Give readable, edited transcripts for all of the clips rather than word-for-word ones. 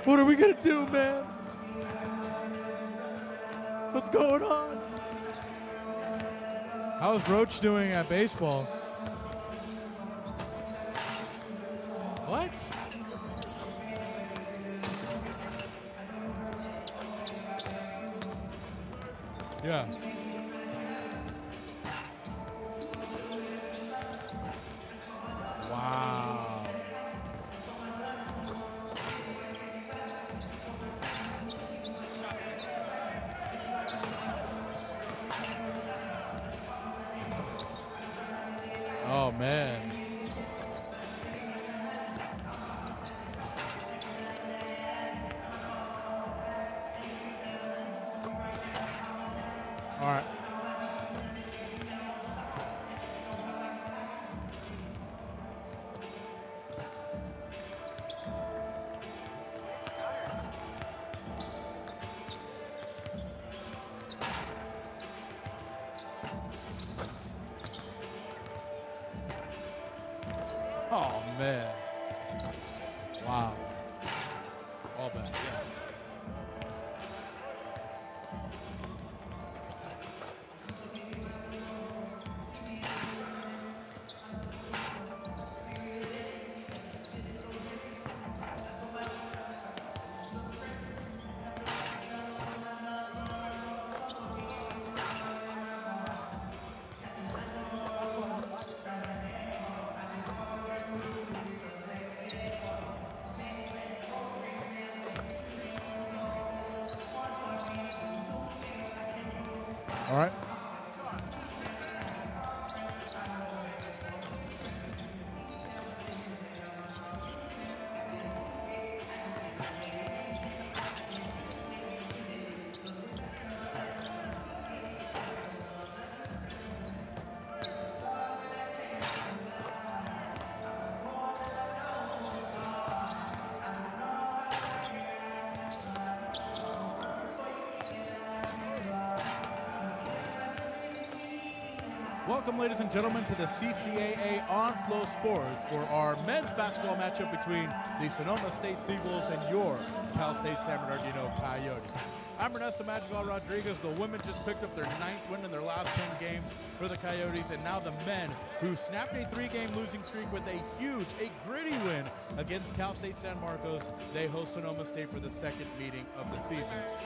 What are we going to do, man? What's going on? How's Roach doing at baseball? What? Yeah. Wow. Oh, man. All right. Oh, man. Wow. All bad. Yeah. All right. Welcome, ladies and gentlemen, to the CCAA on Flow Sports for our men's basketball matchup between the Sonoma State Seagulls and your Cal State San Bernardino Coyotes. I'm Ernesto Magical Rodriguez. The women just picked up their 9th win in their last 10 games for the Coyotes, and now the men, who snapped a 3-game losing streak with a gritty win against Cal State San Marcos. They host Sonoma State for the second meeting of the season.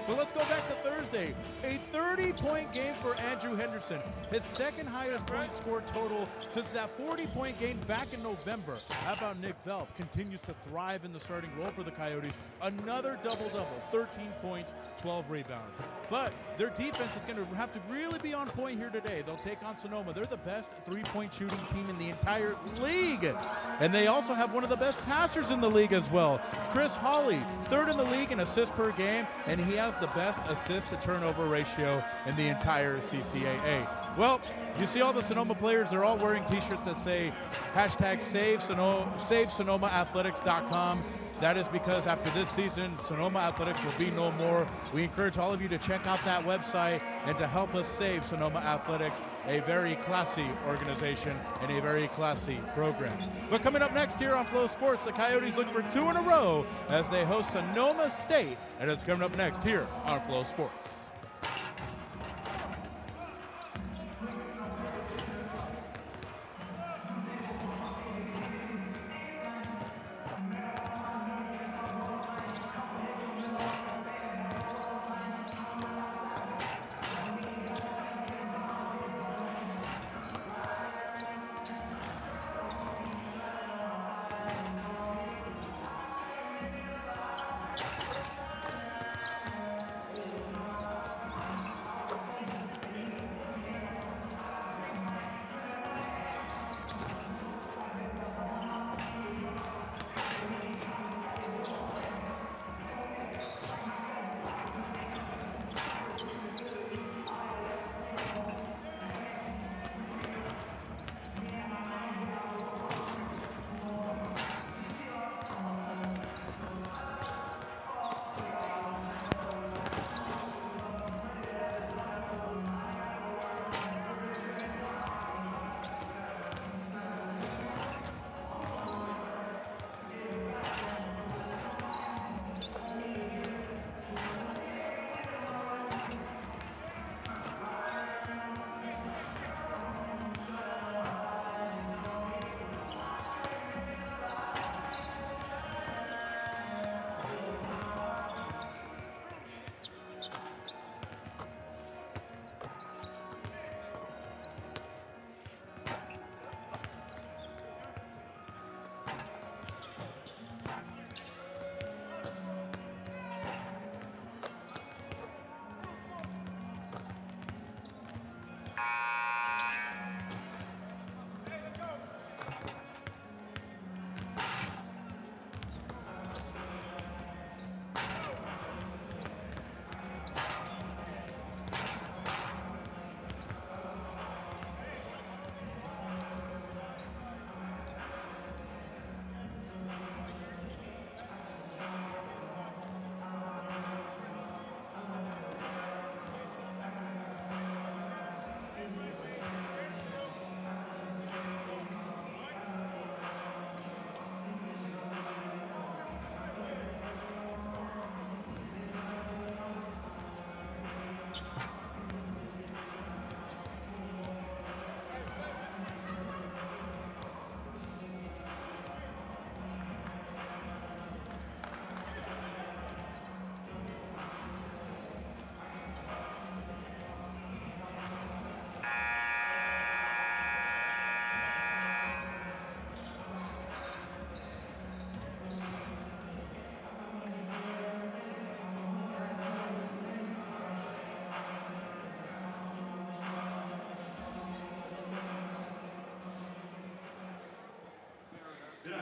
But let's go back to Thursday. A 30-point game for Andrew Henderson, his second highest point score total since that 40-point game back in November. How about Nick Velp? Continues to thrive in the starting role for the Coyotes. Another double-double, 13 points, 12 rebounds. But their defense is going to have to really be on point here today. They'll take on Sonoma. They're the best three-point shooting team in the entire league. And they also have one of the best passers in the league as well. Chris Hawley, 3rd in the league in assists per game, and he has the best assist-to-turnover ratio in the entire CCAA. Well, you see all the Sonoma players, they're all wearing t-shirts that say hashtag SaveSonomaAthletics.com. That is because after this season, Sonoma Athletics will be no more. We encourage all of you to check out that website and to help us save Sonoma Athletics, a very classy organization and a very classy program. But coming up next here on Flow Sports, the Coyotes look for 2 in a row as they host Sonoma State, and it's coming up next here on Flow Sports.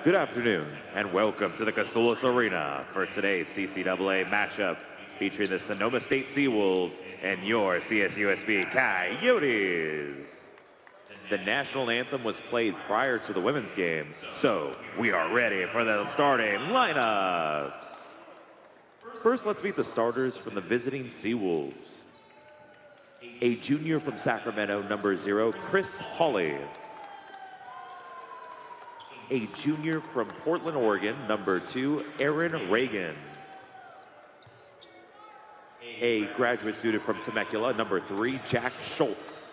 Good afternoon, and welcome to the Casulas Arena for today's CCAA matchup featuring the Sonoma State Seawolves and your CSUSB Coyotes. The national anthem was played prior to the women's game, so we are ready for the starting lineups. First, let's meet the starters from the visiting Seawolves. A junior from Sacramento, number 0, Chris Hawley. A junior from Portland, Oregon, number 2, Aaron Reagan. A graduate student from Temecula, number 3, Jack Schultz.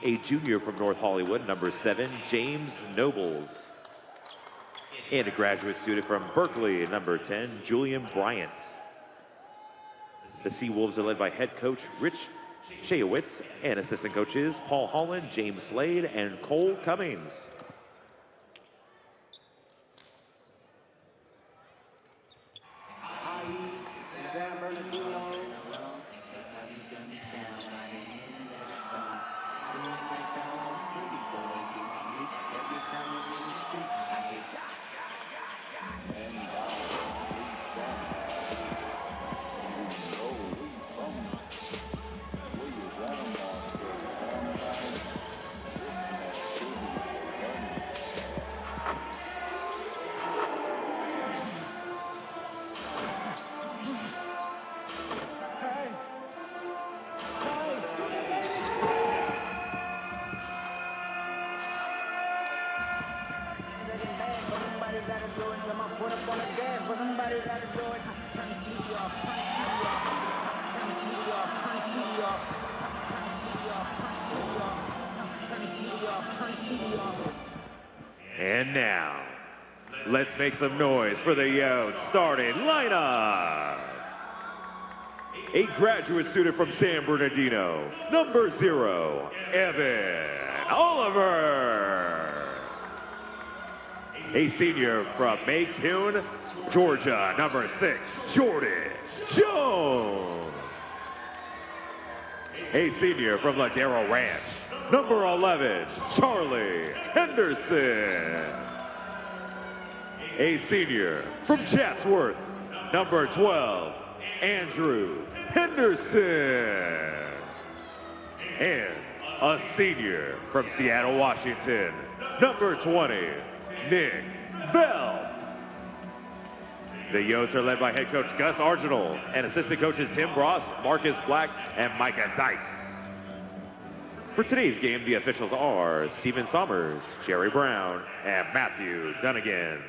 A junior from North Hollywood, number 7, James Nobles. And a graduate student from Berkeley, number 10, Julian Bryant. The Seawolves are led by head coach Rich Chayowitz and assistant coaches Paul Holland, James Slade, and Cole Cummings. And now, let's make some noise for the Yotes starting lineup. A graduate student from San Bernardino, number 0, Evan Oliver. A senior from Macon, Georgia, number 6, Jordan Jones. A senior from Ladero Ranch, number 11, Charlie Henderson. A senior from Chatsworth, number 12, Andrew Henderson. And a senior from Seattle, Washington, number 20, Nick Bell. The Yotes are led by head coach Gus Arginal and assistant coaches Tim Bross, Marcus Black, and Micah Dice. For today's game, the officials are Stephen Sommers, Jerry Brown, and Matthew Dunnigan.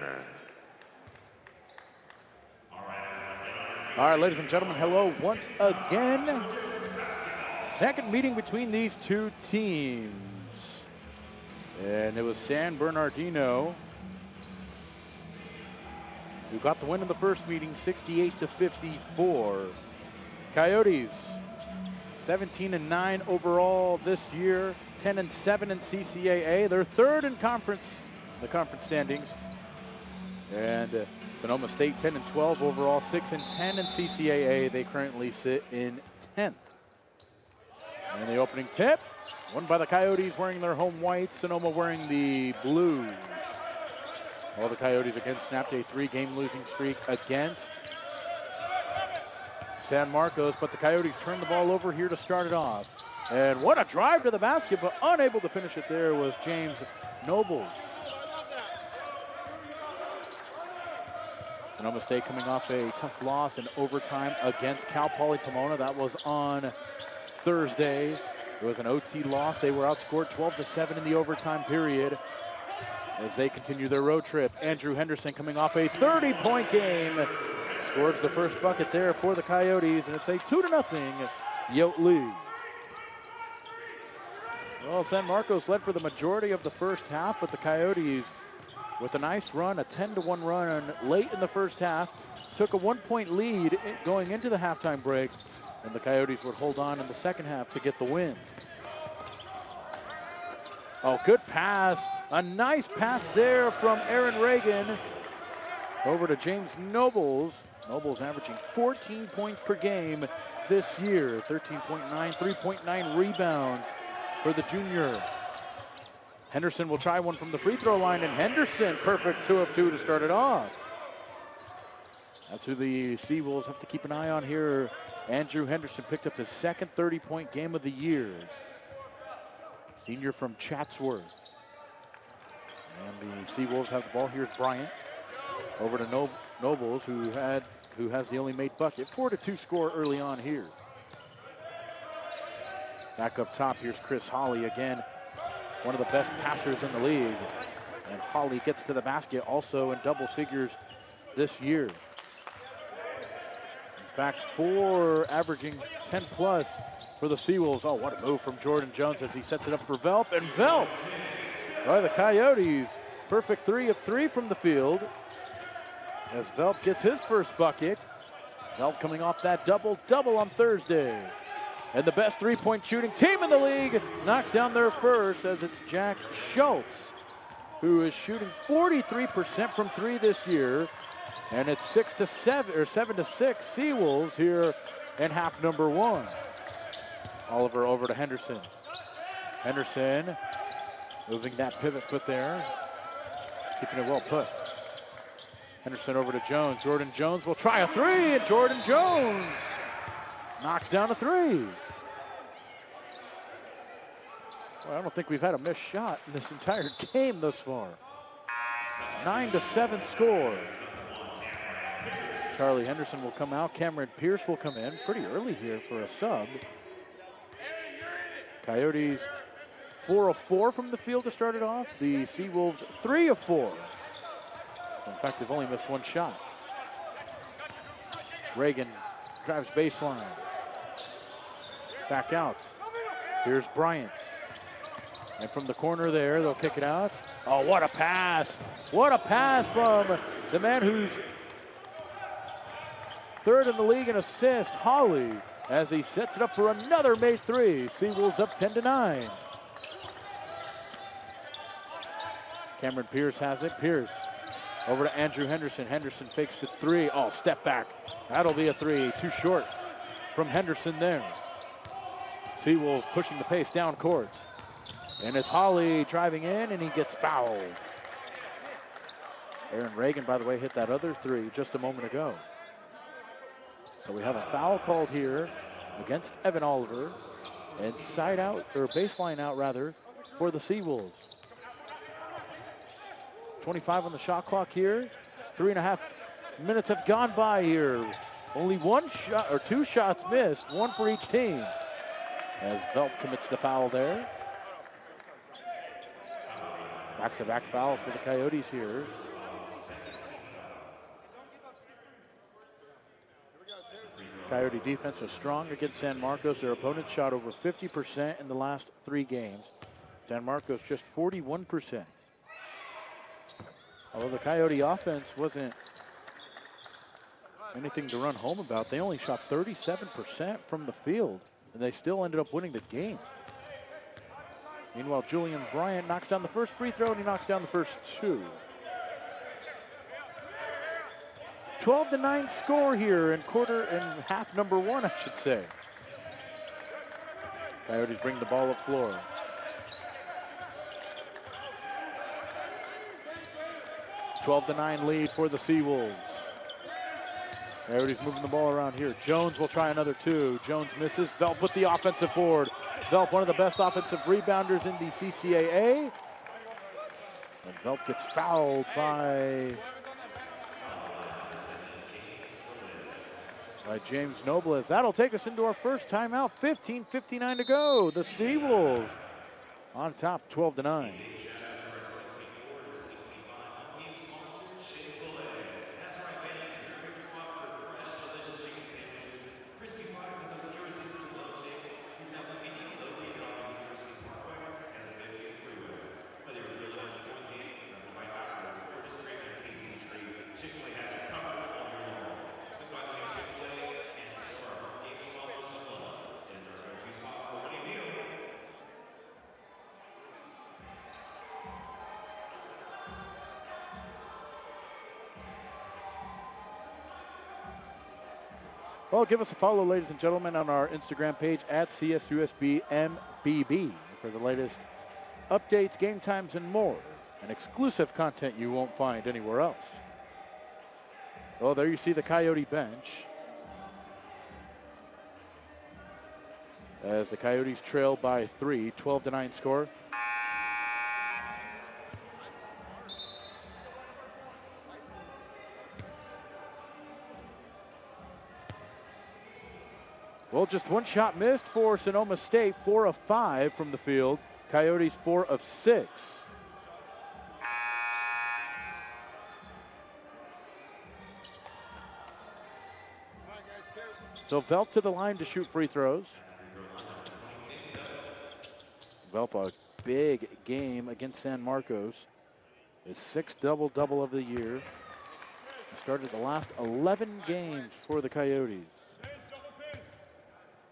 All right, ladies and gentlemen, hello once again. Second meeting between these two teams. And it was San Bernardino who got the win in the first meeting, 68-54. Coyotes, 17-9 overall this year, 10-7 in CCAA. They're third in the conference standings. And Sonoma State 10-12 overall, 6-10 in CCAA. They currently sit in 10th. And the opening tip, won by the Coyotes wearing their home whites, Sonoma wearing the blues. All the Coyotes again snapped a 3-game losing streak against San Marcos, but the Coyotes turned the ball over here to start it off. And what a drive to the basket, but unable to finish it there was James Nobles. Sonoma State coming off a tough loss in overtime against Cal Poly Pomona. That was on Thursday. It was an OT loss. They were outscored 12-7 in the overtime period as they continue their road trip. Andrew Henderson coming off a 30-point game. Scores the first bucket there for the Coyotes, and it's a 2-0 Yote lead. Well, San Marcos led for the majority of the first half, but the Coyotes, with a nice run, a 10-1 run late in the first half, took a 1-point lead going into the halftime break, and the Coyotes would hold on in the second half to get the win. Oh, good pass. A nice pass there from Aaron Reagan over to James Nobles. Nobles averaging 14 points per game this year, 13.9, 3.9 rebounds for the junior. Henderson will try one from the free throw line, and Henderson, perfect 2 of 2 to start it off. That's who the Seawolves have to keep an eye on here. Andrew Henderson picked up his second 30-point game of the year. Senior from Chatsworth. And the Seawolves have the ball. Here's Bryant over to Nobles, who has the only made bucket. 4-2 score early on here. Back up top, here's Chris Hawley again, one of the best passers in the league. And Hawley gets to the basket also in double figures this year. In fact, 4 averaging 10 plus for the Seawolves. Oh, what a move from Jordan Jones as he sets it up for Velp. And Velp, by the Coyotes, perfect 3 of 3 from the field as Velp gets his first bucket. Velp coming off that double-double on Thursday. And the best 3-point shooting team in the league knocks down their first, as it's Jack Schultz, who is shooting 43% from 3 this year. And it's 6-7 or 7-6 Seawolves here in half number 1. Oliver over to Henderson. Henderson moving that pivot foot there, keeping it well put. Henderson over to Jones. Jordan Jones will try a 3, and Jordan Jones knocks down a 3. Well, I don't think we've had a missed shot in this entire game thus far. 9-7 score. Charlie Henderson will come out. Cameron Pierce will come in pretty early here for a sub. Coyotes 4 of 4 from the field to start it off. The Seawolves 3 of 4. In fact, they've only missed 1 shot. Reagan drives baseline. Back out. Here's Bryant. And from the corner there, they'll kick it out. Oh, what a pass. What a pass from the man who's 3rd in the league in assists, Hawley, as he sets it up for another made 3. Seawolves up 10-9. Cameron Pierce has it. Pierce over to Andrew Henderson. Henderson fakes the 3. Oh, step back. That'll be a 3. Too short from Henderson there. Seawolves pushing the pace down court. And it's Hawley driving in, and he gets fouled. Aaron Reagan, by the way, hit that other 3 just a moment ago. So we have a foul called here against Evan Oliver, and side out, or baseline out rather, for the Seawolves. 25 on the shot clock here. 3.5 minutes have gone by here. Only 1 shot, or 2 shots missed, 1 for each team. As Velp commits the foul there. Back-to-back foul for the Coyotes here. Coyote defense was strong against San Marcos. Their opponent shot over 50% in the last 3 games. San Marcos just 41%. Although the Coyote offense wasn't anything to run home about, they only shot 37% from the field, and they still ended up winning the game. Meanwhile, Julian Bryant knocks down the first free throw, and he knocks down the first 2. 12-9 score here in half number 1, I should say. Coyotes bring the ball up floor. A 12-9 lead for the Seawolves. Coyotes moving the ball around here. Jones will try another two. Jones misses. Velp with the offensive board. Velp, one of the best offensive rebounders in the CCAA. And Velp gets fouled by James Nobles. That'll take us into our first timeout. 15:59 to go. The Seawolves on top, 12-9. Well, give us a follow, ladies and gentlemen, on our Instagram page at CSUSBMBB for the latest updates, game times, and more. And exclusive content you won't find anywhere else. Well, there you see the Coyote bench. As the Coyotes trail by 3, 12-9 score. Well, just one shot missed for Sonoma State, 4 of 5 from the field. Coyotes 4 of 6. So Velp to the line to shoot free throws. Velp, a big game against San Marcos. His 6th double-double of the year. He started the last 11 games for the Coyotes.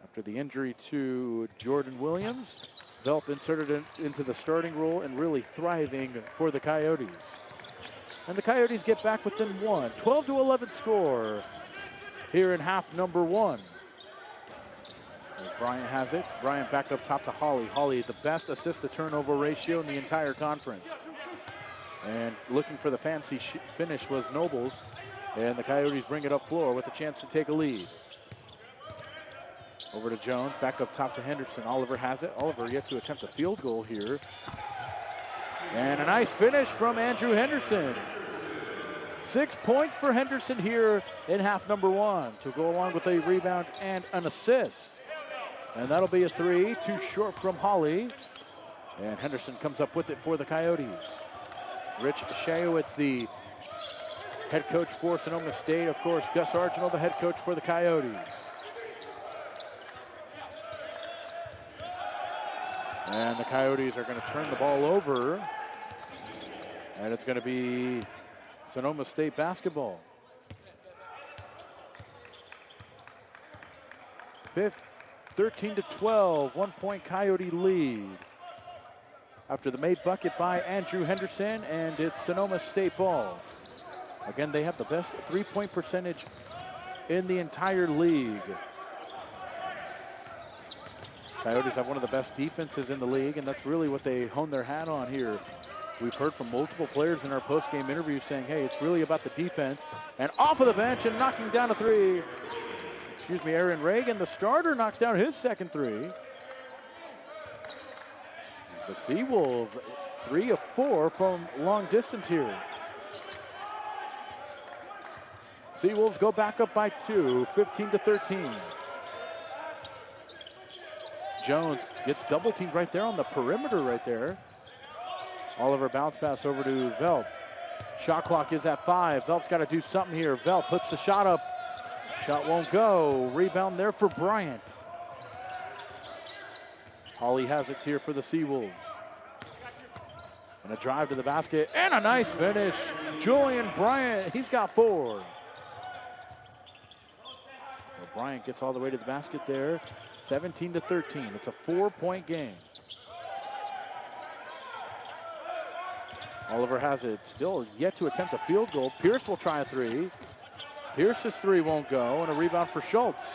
After the injury to Jordan Williams, Velp inserted into the starting role and really thriving for the Coyotes. And the Coyotes get back within 1, 12-11 score here in half number 1. As Bryant has it. Bryant back up top to Hawley. Hawley, the best assist-to-turnover ratio in the entire conference. And looking for the fancy finish was Nobles. And the Coyotes bring it up floor with a chance to take a lead. Over to Jones, back up top to Henderson. Oliver has it. Oliver yet to attempt a field goal here. And a nice finish from Andrew Henderson. 6 points for Henderson here in half number 1 to go along with a rebound and an assist. And that'll be a 3, too short from Hawley. And Henderson comes up with it for the Coyotes. Rich Shayowitz, the head coach for Sonoma State. Of course, Gus Arginal, the head coach for the Coyotes. And the Coyotes are going to turn the ball over. And it's going to be Sonoma State basketball. 13-12, 1-point Coyote lead. After the made bucket by Andrew Henderson, and it's Sonoma State ball. Again, they have the best three-point percentage in the entire league. Coyotes have one of the best defenses in the league, and that's really what they hone their hat on here. We've heard from multiple players in our post-game interviews saying, hey, it's really about the defense. And off of the bench and knocking down a 3. Excuse me, Aaron Reagan, the starter, knocks down his second 3. The Seawolves, 3 of 4 from long distance here. Seawolves go back up by 2, 15-13. Jones gets double teamed right there on the perimeter right there. Oliver bounce pass over to Velp. Shot clock is at 5. Velp's got to do something here. Velp puts the shot up. Shot won't go. Rebound there for Bryant. Hawley has it here for the Seawolves. And a drive to the basket and a nice finish. Julian Bryant, he's got 4. Well, Bryant gets all the way to the basket there. 17-13. It's a 4-point game. Oliver has it. Still yet to attempt a field goal. Pierce will try a 3. Pierce's 3 won't go, and a rebound for Schultz.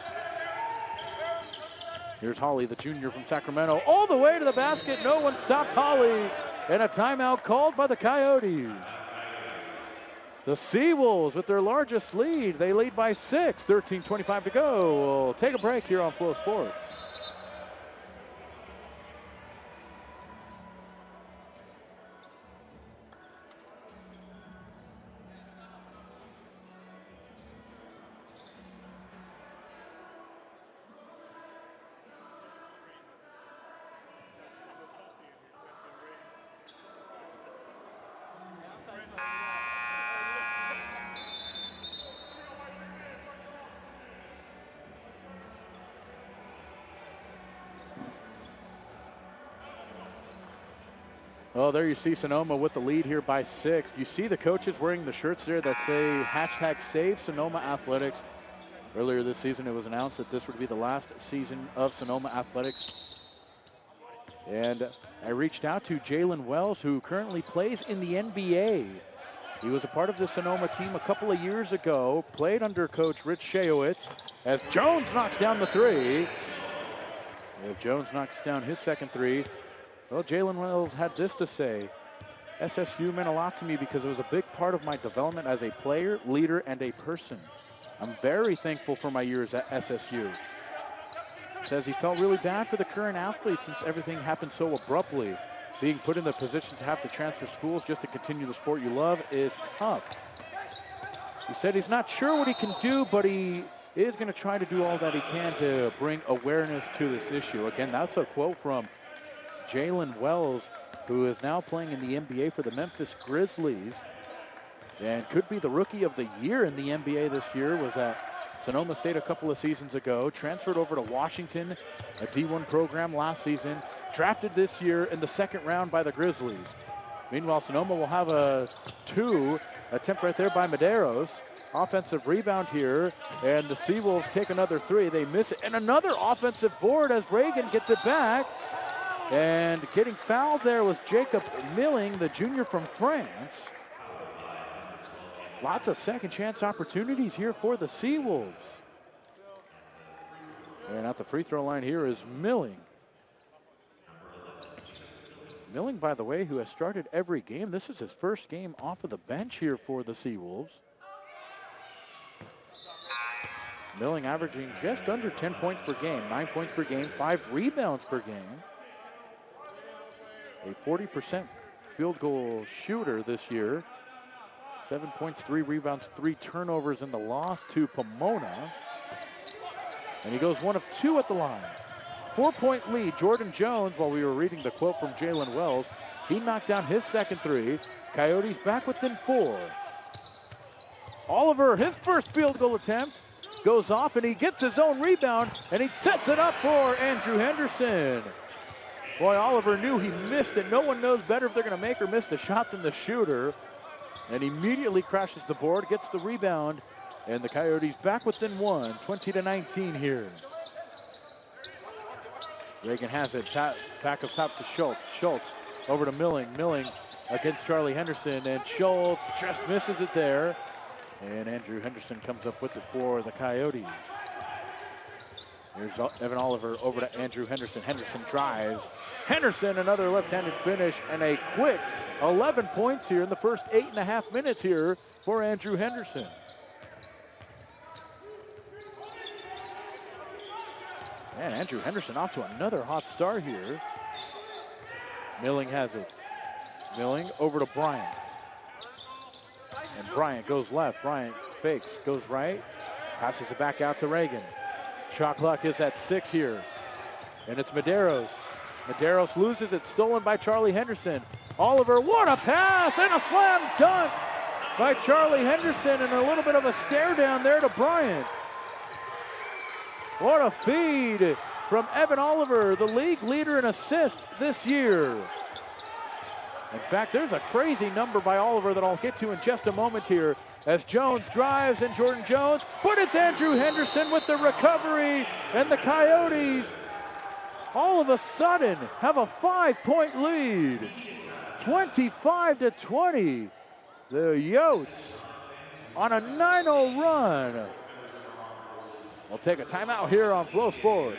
Here's Holly, the junior from Sacramento, all the way to the basket. No one stopped Holly. And a timeout called by the Coyotes. The Seawolves with their largest lead. They lead by 6, 13:25 to go. We'll take a break here on Flow Sports. Well, there you see Sonoma with the lead here by 6. You see the coaches wearing the shirts there that say hashtag Save Sonoma Athletics. Earlier this season, it was announced that this would be the last season of Sonoma Athletics. And I reached out to Jalen Wells, who currently plays in the NBA. He was a part of the Sonoma team a couple of years ago, played under coach Rich Shayowitz, as Jones knocks down the three. As Jones knocks down his second three. Well, Jalen Wells had this to say: SSU meant a lot to me because it was a big part of my development as a player, leader, and a person. I'm very thankful for my years at SSU. Says he felt really bad for the current athletes since everything happened so abruptly. Being put in the position to have to transfer schools just to continue the sport you love is tough. He said he's not sure what he can do, but he is going to try to do all that he can to bring awareness to this issue. Again, that's a quote from Jalen Wells, who is now playing in the NBA for the Memphis Grizzlies and could be the rookie of the year in the NBA this year. Was at Sonoma State a couple of seasons ago, transferred over to Washington, a D1 program last season, drafted this year in the second round by the Grizzlies. Meanwhile, Sonoma will have a 2 attempt right there by Medeiros. Offensive rebound here, and the Seawolves take another 3. They miss it, and another offensive board as Reagan gets it back. And getting fouled there was Jacob Milling, the junior from France. Lots of second chance opportunities here for the Seawolves. And at the free throw line here is Milling. Milling, by the way, who has started every game. This is his first game off of the bench here for the Seawolves. Milling averaging just under 10 points per game, 9 points per game, 5 rebounds per game. A 40% field goal shooter this year. 7 points, 3 rebounds, 3 turnovers in the loss to Pomona. And he goes 1 of 2 at the line. 4-point lead. Jordan Jones, while we were reading the quote from Jalen Wells, he knocked down his second 3. Coyotes back within 4. Oliver, his first field goal attempt, goes off, and he gets his own rebound, and he sets it up for Andrew Henderson. Boy, Oliver knew he missed it. No one knows better if they're going to make or miss the shot than the shooter. And immediately crashes the board, gets the rebound, and the Coyotes back within 1, 20-19 here. Reagan has it, back up top to Schultz. Schultz over to Milling. Milling against Charlie Henderson, and Schultz just misses it there. And Andrew Henderson comes up with it for the Coyotes. Here's Evan Oliver over to Andrew Henderson. Henderson drives. Henderson, another left-handed finish, and a quick 11 points here in the first 8.5 minutes here for Andrew Henderson. And Andrew Henderson off to another hot start here. Milling has it. Milling over to Bryant. And Bryant goes left. Bryant fakes, goes right, passes it back out to Reagan. Shot clock is at 6 here. And it's Medeiros. Medeiros loses it, stolen by Charlie Henderson. Oliver, what a pass, and a slam dunk by Charlie Henderson, and a little bit of a stare down there to Bryant. What a feed from Evan Oliver, the league leader in assists this year. In fact, there's a crazy number by Oliver that I'll get to in just a moment here as Jones drives, and Jordan Jones, but it's Andrew Henderson with the recovery, and the Coyotes all of a sudden have a 5-point lead. 25-20. The Yotes on a 9-0 run. We'll take a timeout here on Flow Sports.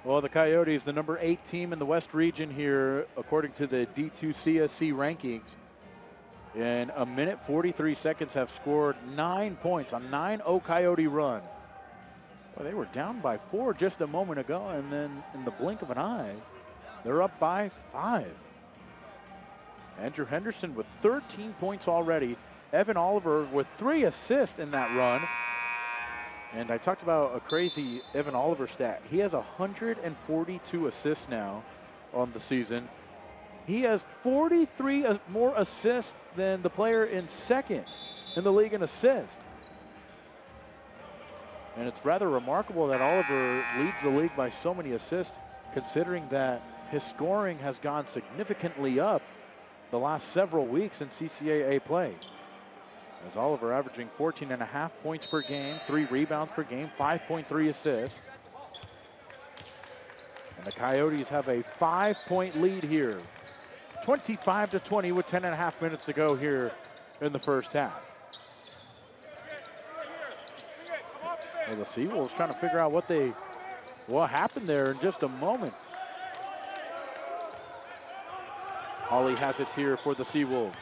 Well, the Coyotes, the number 8 team in the West region here, according to the D2 CSC rankings, in a minute 43 seconds have scored 9 points, a 9-0 Coyote run. Well, they were down by 4 just a moment ago, and then in the blink of an eye, they're up by 5. Andrew Henderson with 13 points already. Evan Oliver with 3 assists in that run. And I talked about a crazy Evan Oliver stat. He has 142 assists now on the season. He has 43 more assists than the player in second in the league in assists. And it's rather remarkable that Oliver leads the league by so many assists, considering that his scoring has gone significantly up the last several weeks in CCAA play. As Oliver averaging 14.5 points per game, 3 rebounds per game, 5.3 assists. And the Coyotes have a 5-point lead here. 25-20 with 10.5 minutes to go here in the first half. Well, the Seawolves trying to figure out what happened there in just a moment. Hawley has it here for the Seawolves.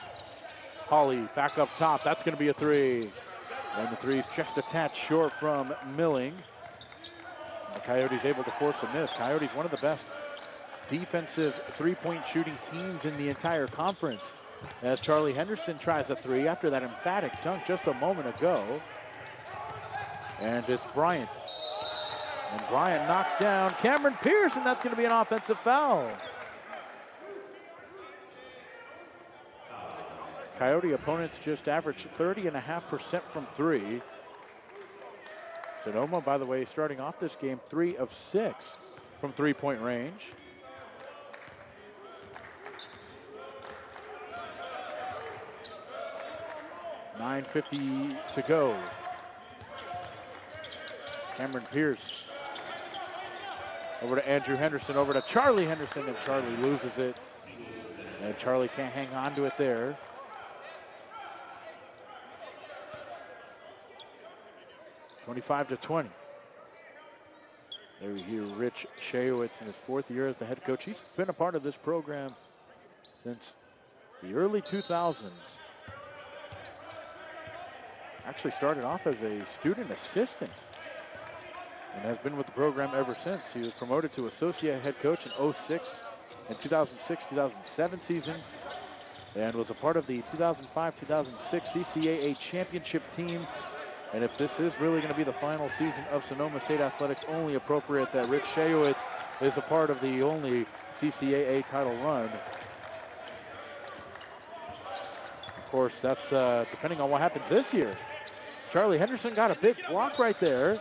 Hawley back up top. That's going to be a 3. And the 3's just a tad short from Milling. And the Coyotes able to force a miss. Coyotes one of the best defensive three-point shooting teams in the entire conference. As Charlie Henderson tries a 3 after that emphatic dunk just a moment ago. And it's Bryant. And Bryant knocks down Cameron Pierce, and that's going to be an offensive foul. Coyote opponents just averaged 30.5% from 3. Sonoma, by the way, starting off this game 3 of 6 from three-point range. .950 to go. Cameron Pierce over to Andrew Henderson, over to Charlie Henderson, and Charlie loses it. And Charlie can't hang on to it there. (25-20). There we hear Rich Shayowitz in his 4th year as the head coach. He's been a part of this program since the early 2000s. Actually started off as a student assistant and has been with the program ever since. He was promoted to associate head coach in 06 and 2006-2007 season, and was a part of the 2005-2006 CCAA championship team. And if this is really going to be the final season of Sonoma State Athletics, only appropriate that Rich Shayowitz is a part of the only CCAA title run. Of course, that's depending on what happens this year. Charlie Henderson got a big block right there.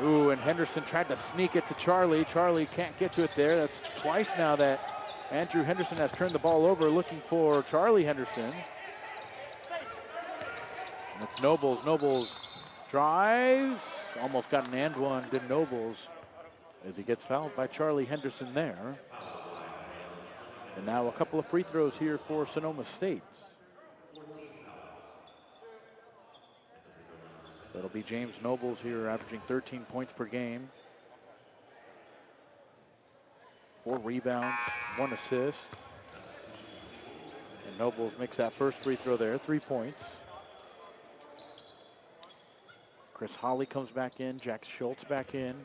Ooh, and Henderson tried to sneak it to Charlie. Charlie can't get to it there. That's twice now that Andrew Henderson has turned the ball over looking for Charlie Henderson. And it's Nobles. Nobles drives. Almost got an and one to Nobles as he gets fouled by Charlie Henderson there. And now a couple of free throws here for Sonoma State. That'll be James Nobles here, averaging 13 points per game. 4 rebounds, 1 assist. And Nobles makes that first free throw there, 3 points. Chris Hawley comes back in, Jack Schultz back in,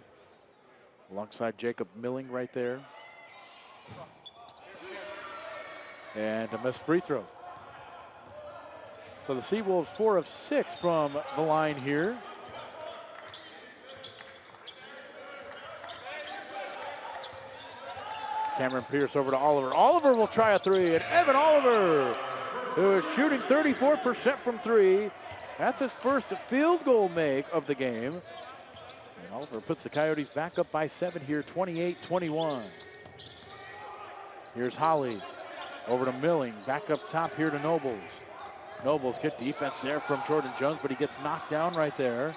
alongside Jacob Milling right there. And a missed free throw. So the Seawolves 4 of 6 from the line here. Cameron Pierce over to Oliver. Oliver will try a 3, and Evan Oliver, who is shooting 34% from 3. That's his first field goal make of the game. And Oliver puts the Coyotes back up by 7 here, 28-21. Here's Hawley over to Milling, back up top here to Nobles. Nobles, good defense there from Jordan Jones, but he gets knocked down right there.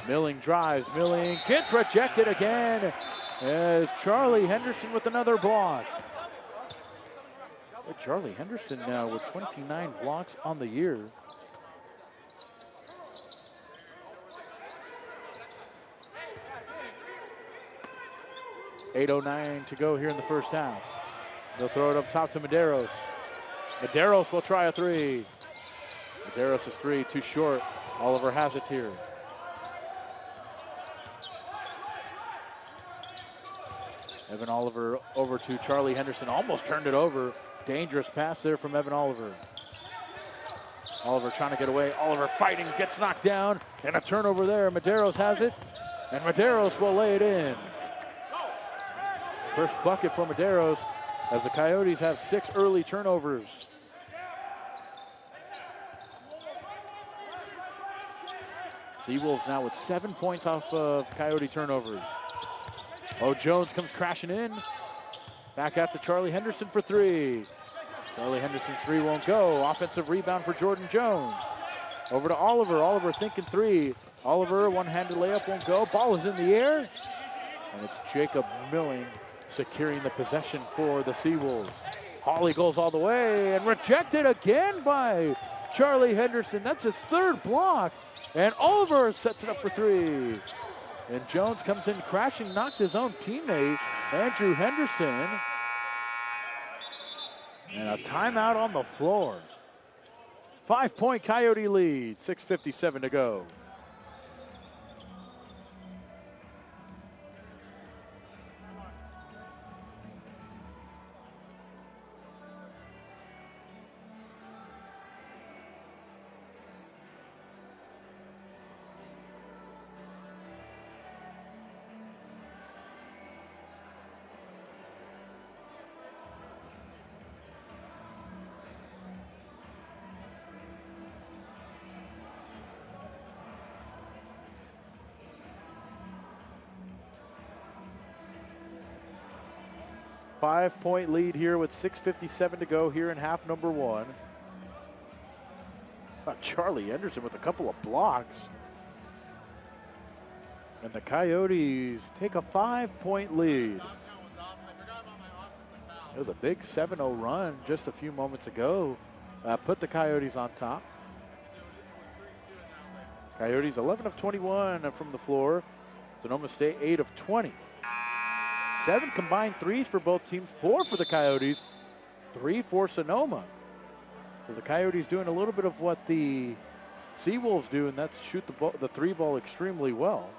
Milling drives, Milling gets rejected again as Charlie Henderson with another block. Charlie Henderson now with 29 blocks on the year. 8:09 to go here in the first half. They'll throw it up top to Medeiros. Medeiros will try a three. Medeiros' three, too short. Oliver has it here. Evan Oliver over to Charlie Henderson. Almost turned it over. Dangerous pass there from Evan Oliver. Oliver trying to get away. Oliver fighting, gets knocked down. And a turnover there. Medeiros has it. And Medeiros will lay it in. First bucket for Medeiros as the Coyotes have 6 early turnovers. Seawolves now with 7 points off of Coyote turnovers. Oh, Jones comes crashing in. Back out to Charlie Henderson for three. Charlie Henderson's three won't go. Offensive rebound for Jordan Jones. Over to Oliver. Oliver thinking three. Oliver, one-handed layup won't go. Ball is in the air. And it's Jacob Milling securing the possession for the Seawolves. Hawley goes all the way and rejected again by Charlie Henderson. That's his third block. And Oliver sets it up for three. And Jones comes in crashing, knocked his own teammate, Andrew Henderson. And a timeout on the floor. 5-point Coyote lead, 6:57 to go. Five-point lead here with 6:57 to go here in half number one. Charlie Henderson with a couple of blocks. And the Coyotes take a 5-point lead. It was a big 7-0 run just a few moments ago. Put the Coyotes on top. Coyotes 11 of 21 from the floor. Sonoma State 8 of 20. 7 combined threes for both teams, 4 for the Coyotes, 3 for Sonoma. So the Coyotes doing a little bit of what the Seawolves do, and that's shoot the three ball extremely well.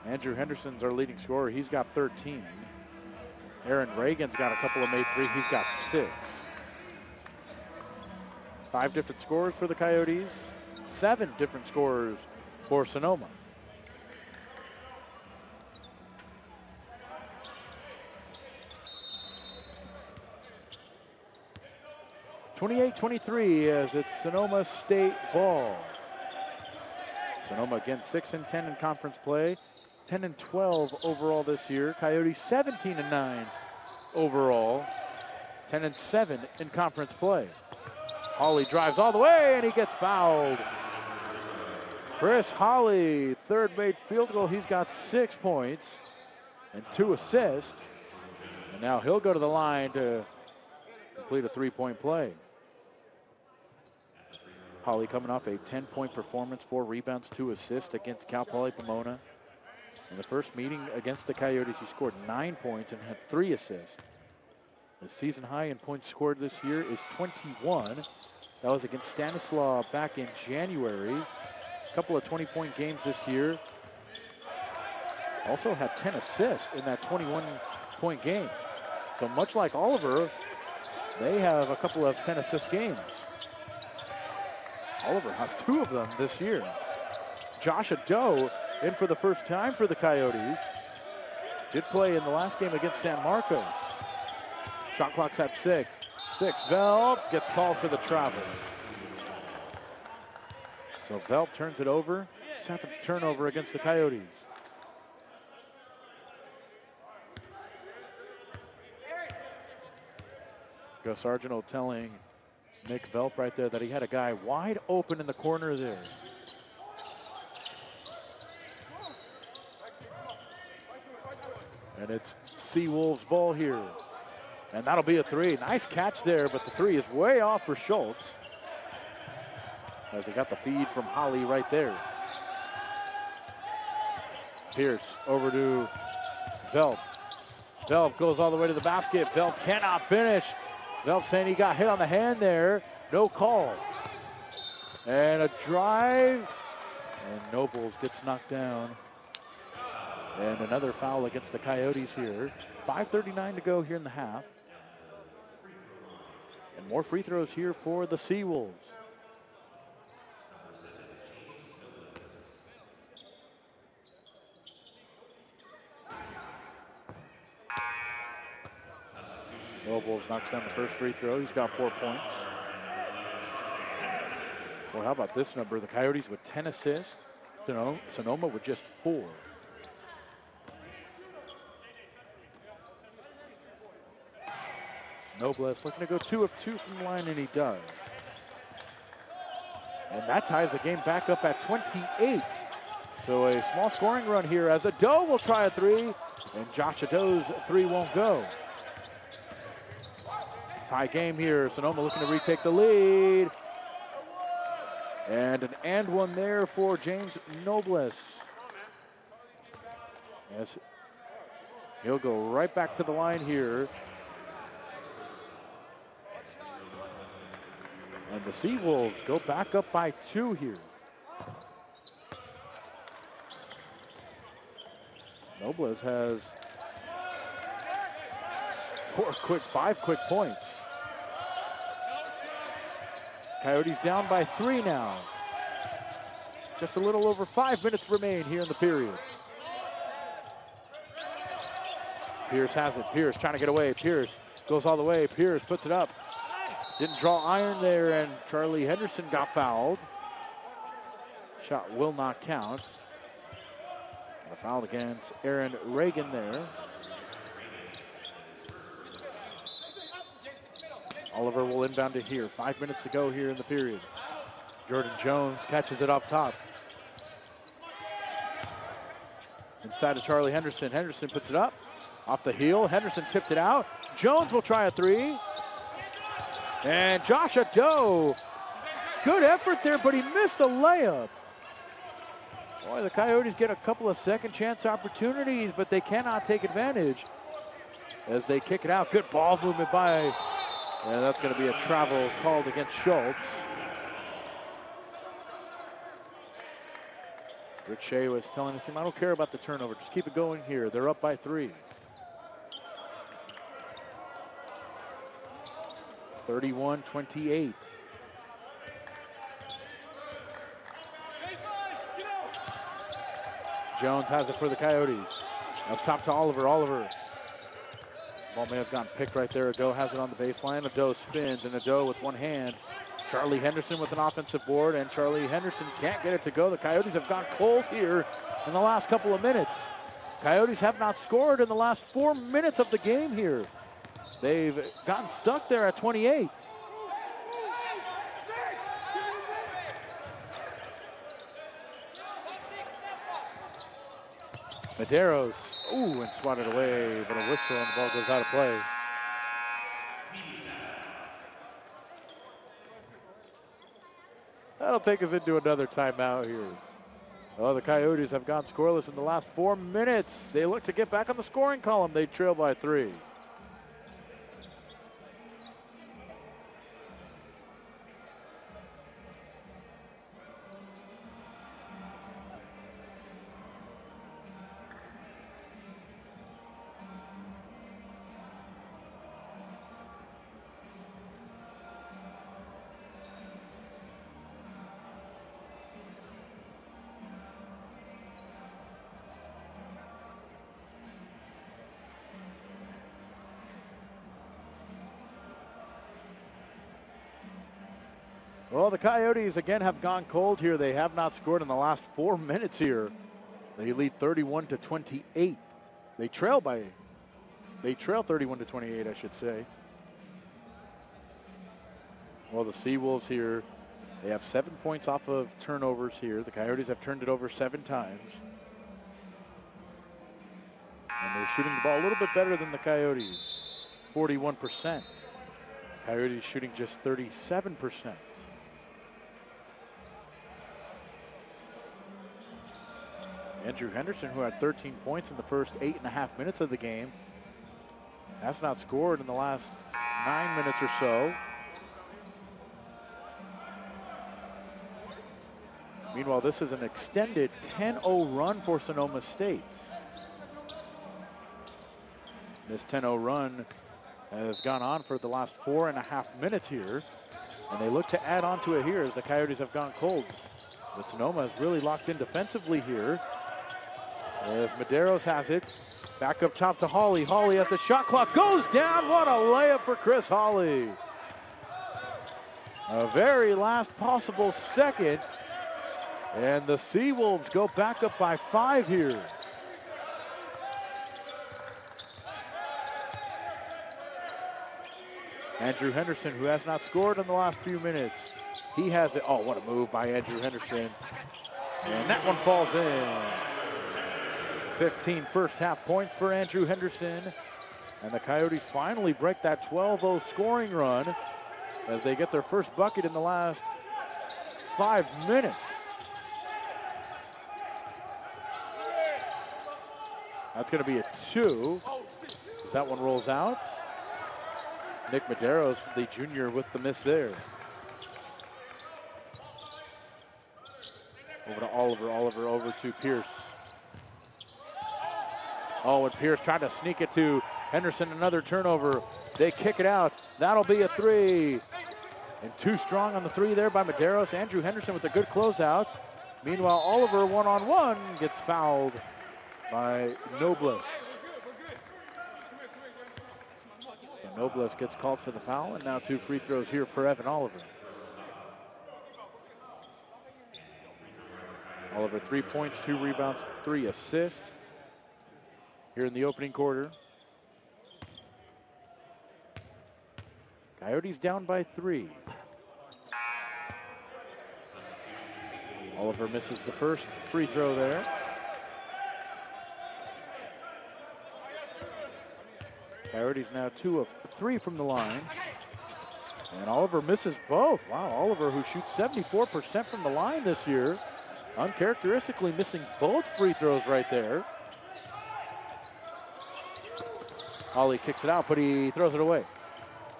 Andrew Henderson's our leading scorer. He's got 13. Aaron Reagan's got a couple of made three. He's got 6. 5 different scorers for the Coyotes, 7 different scorers for Sonoma. 28-23 as it's Sonoma State ball. Sonoma again 6-10 in conference play, 10-12 overall this year. Coyotes 17-9 overall, 10-7 in conference play. Hawley drives all the way and he gets fouled. Chris Hawley, third made field goal. He's got 6 points and 2 assists. And now he'll go to the line to complete a 3-point play. Hawley coming off a 10-point performance, 4 rebounds, 2 assists against Cal Poly Pomona. In the first meeting against the Coyotes, he scored 9 points and had 3 assists. The season high in points scored this year is 21. That was against Stanislaus back in January. A couple of 20-point games this year. Also had 10 assists in that 21-point game. So much like Oliver, they have a couple of 10-assist games. Oliver has 2 of them this year. Josh Ado in for the first time for the Coyotes. Did play in the last game against San Marcos. Shot clock's at 6. Velp gets called for the travel. So Velp turns it over. 7th turnover against the Coyotes. Gus Argento telling Nick Velp right there that he had a guy wide open in the corner there. And it's Seawolves ball here. And that'll be a 3. Nice catch there, but the 3 is way off for Schultz. As he got the feed from Hawley right there. Pierce over to Velp. Velp goes all the way to the basket. Velp cannot finish. Velp saying he got hit on the hand there. No call. And a drive. And Nobles gets knocked down. And another foul against the Coyotes here. 5:39 to go here in the half. And more free throws here for the Seawolves. Nobles knocks down the first free throw. He's got 4 points. Well, how about this number? The Coyotes with 10 assists. Sonoma with just 4. Nobles looking to go 2 of 2 from the line, and he does. And that ties the game back up at 28. So a small scoring run here as Ado will try a 3, and Josh Ado's 3 won't go. Tie game here. Sonoma looking to retake the lead. And an and one there for James Nobles. Yes, he'll go right back to the line here. And the Seawolves go back up by 2 here. Nobles has 5 quick points. Coyotes down by 3 now. Just a little over 5 minutes remain here in the period. Pierce has it. Pierce trying to get away. Pierce goes all the way. Pierce puts it up. Didn't draw iron there, and Charlie Henderson got fouled. Shot will not count. And a foul against Aaron Reagan there. Oliver will inbound to here. 5 minutes to go here in the period. Jordan Jones catches it up top. Inside to Charlie Henderson. Henderson puts it up. Off the heel. Henderson tipped it out. Jones will try a 3. And Josh Ado. Good effort there, but he missed a layup. Boy, the Coyotes get a couple of second chance opportunities, but they cannot take advantage as they kick it out. Good ball movement by. And that's going to be a travel called against Schultz. Rick Shea was telling his team, I don't care about the turnover. Just keep it going here. They're up by 3. 31-28. Jones has it for the Coyotes. Up top to Oliver. Oliver. Ball may have gotten picked right there. Ado has it on the baseline. Ado spins, and Ado with one hand. Charlie Henderson with an offensive board, and Charlie Henderson can't get it to go. The Coyotes have gone cold here in the last couple of minutes. Coyotes have not scored in the last 4 minutes of the game here. They've gotten stuck there at 28. Medeiros, ooh, and swatted away, but a whistle and the ball goes out of play. That'll take us into another timeout here. Oh, the Coyotes have gone scoreless in the last 4 minutes. They look to get back on the scoring column. They trail by 3. Well, the Coyotes again have gone cold here. They have not scored in the last 4 minutes here. They lead 31-28. They trail 31-28, I should say. Well, the Seawolves here, they have 7 points off of turnovers here. The Coyotes have turned it over 7 times. And they're shooting the ball a little bit better than the Coyotes, 41%. Coyotes shooting just 37%. Andrew Henderson, who had 13 points in the first 8.5 minutes of the game, has not scored in the last 9 minutes or so. Meanwhile, this is an extended 10-0 run for Sonoma State. This 10-0 run has gone on for the last 4.5 minutes here, and they look to add on to it here as the Coyotes have gone cold. But Sonoma is really locked in defensively here as Medeiros has it. Back up top to Hawley. Hawley as the shot clock goes down. What a layup for Chris Hawley. A very last possible second. And the Seawolves go back up by 5 here. Andrew Henderson, who has not scored in the last few minutes. He has it. Oh, what a move by Andrew Henderson. And that one falls in. 15 first half points for Andrew Henderson. And the Coyotes finally break that 12-0 scoring run as they get their first bucket in the last 5 minutes. That's going to be a 2 as that one rolls out. Nick Medeiros, the junior, with the miss there. Over to Oliver. Oliver over to Pierce. Oh, and Pierce tried to sneak it to Henderson. Another turnover. They kick it out. That'll be a 3. And too strong on the 3 there by Medeiros. Andrew Henderson with a good closeout. Meanwhile, Oliver one-on-one gets fouled by Nobles. So Nobles gets called for the foul, and now 2 free throws here for Evan Oliver. Oliver 3 points, 2 rebounds, 3 assists here in the opening quarter. Coyotes down by 3. Oliver misses the first free throw there. Coyotes now 2 of 3 from the line. And Oliver misses both. Wow, Oliver, who shoots 74% from the line this year, uncharacteristically missing both free throws right there. Hawley kicks it out, but he throws it away.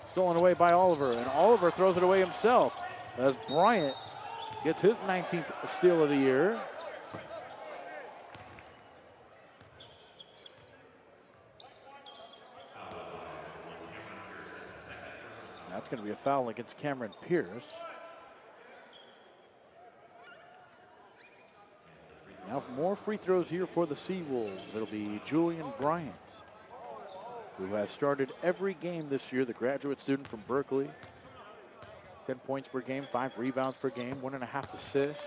Stolen away by Oliver, and Oliver throws it away himself as Bryant gets his 19th steal of the year. That's going to be a foul against Cameron Pierce. Now more free throws here for the Seawolves. It'll be Julian Bryant, who has started every game this year, the graduate student from Berkeley. 10 points per game, 5 rebounds per game, 1.5 assists.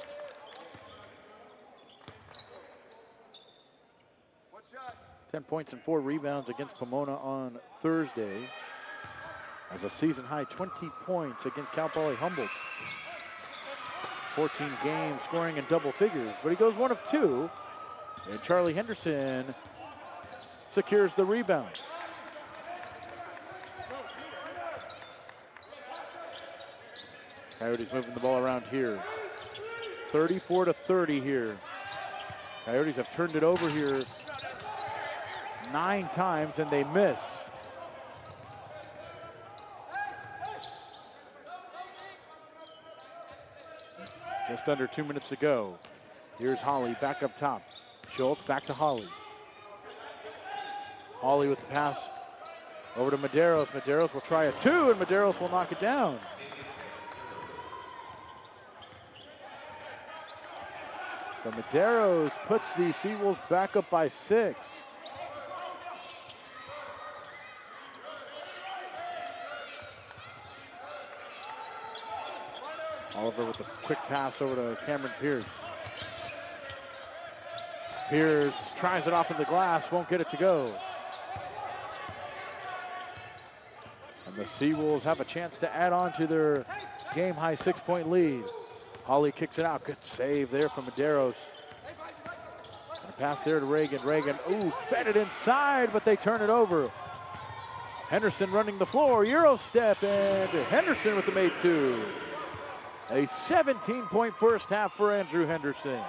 10 points and 4 rebounds against Pomona on Thursday. As a season high 20 points against Cal Poly Humboldt. 14 games scoring in double figures, but he goes 1 of 2. And Charlie Henderson secures the rebound. Coyotes moving the ball around here. 34-30 here. Coyotes have turned it over here 9 times and they miss. Just under 2 minutes to go. Here's Hawley back up top. Schultz back to Hawley. Hawley with the pass over to Medeiros. Medeiros will try a 2 and Medeiros will knock it down. So Medeiros puts the Seawolves back up by 6. Oliver with a quick pass over to Cameron Pierce. Pierce tries it off of the glass, won't get it to go. And the Seawolves have a chance to add on to their game-high 6-point lead. Hawley kicks it out. Good save there from Medeiros. And a pass there to Reagan. Reagan, ooh, fed it inside, but they turn it over. Henderson running the floor. Euro step, and Henderson with the made 2. A 17-point first half for Andrew Henderson.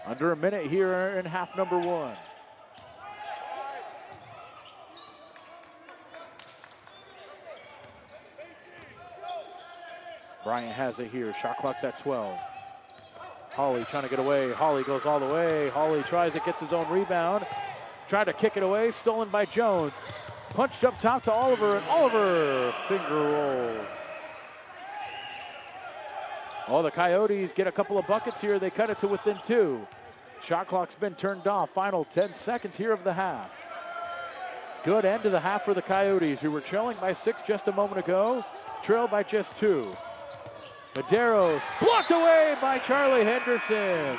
Under a minute here in half number 1. Bryant has it here. Shot clock's at 12. Hawley trying to get away. Hawley goes all the way. Hawley tries it, gets his own rebound. Tried to kick it away, stolen by Jones. Punched up top to Oliver, and Oliver finger roll. Oh, the Coyotes get a couple of buckets here. They cut it to within 2. Shot clock's been turned off. Final 10 seconds here of the half. Good end of the half for the Coyotes, who were trailing by 6 just a moment ago. Trailed by just 2. Medeiros blocked away by Charlie Henderson.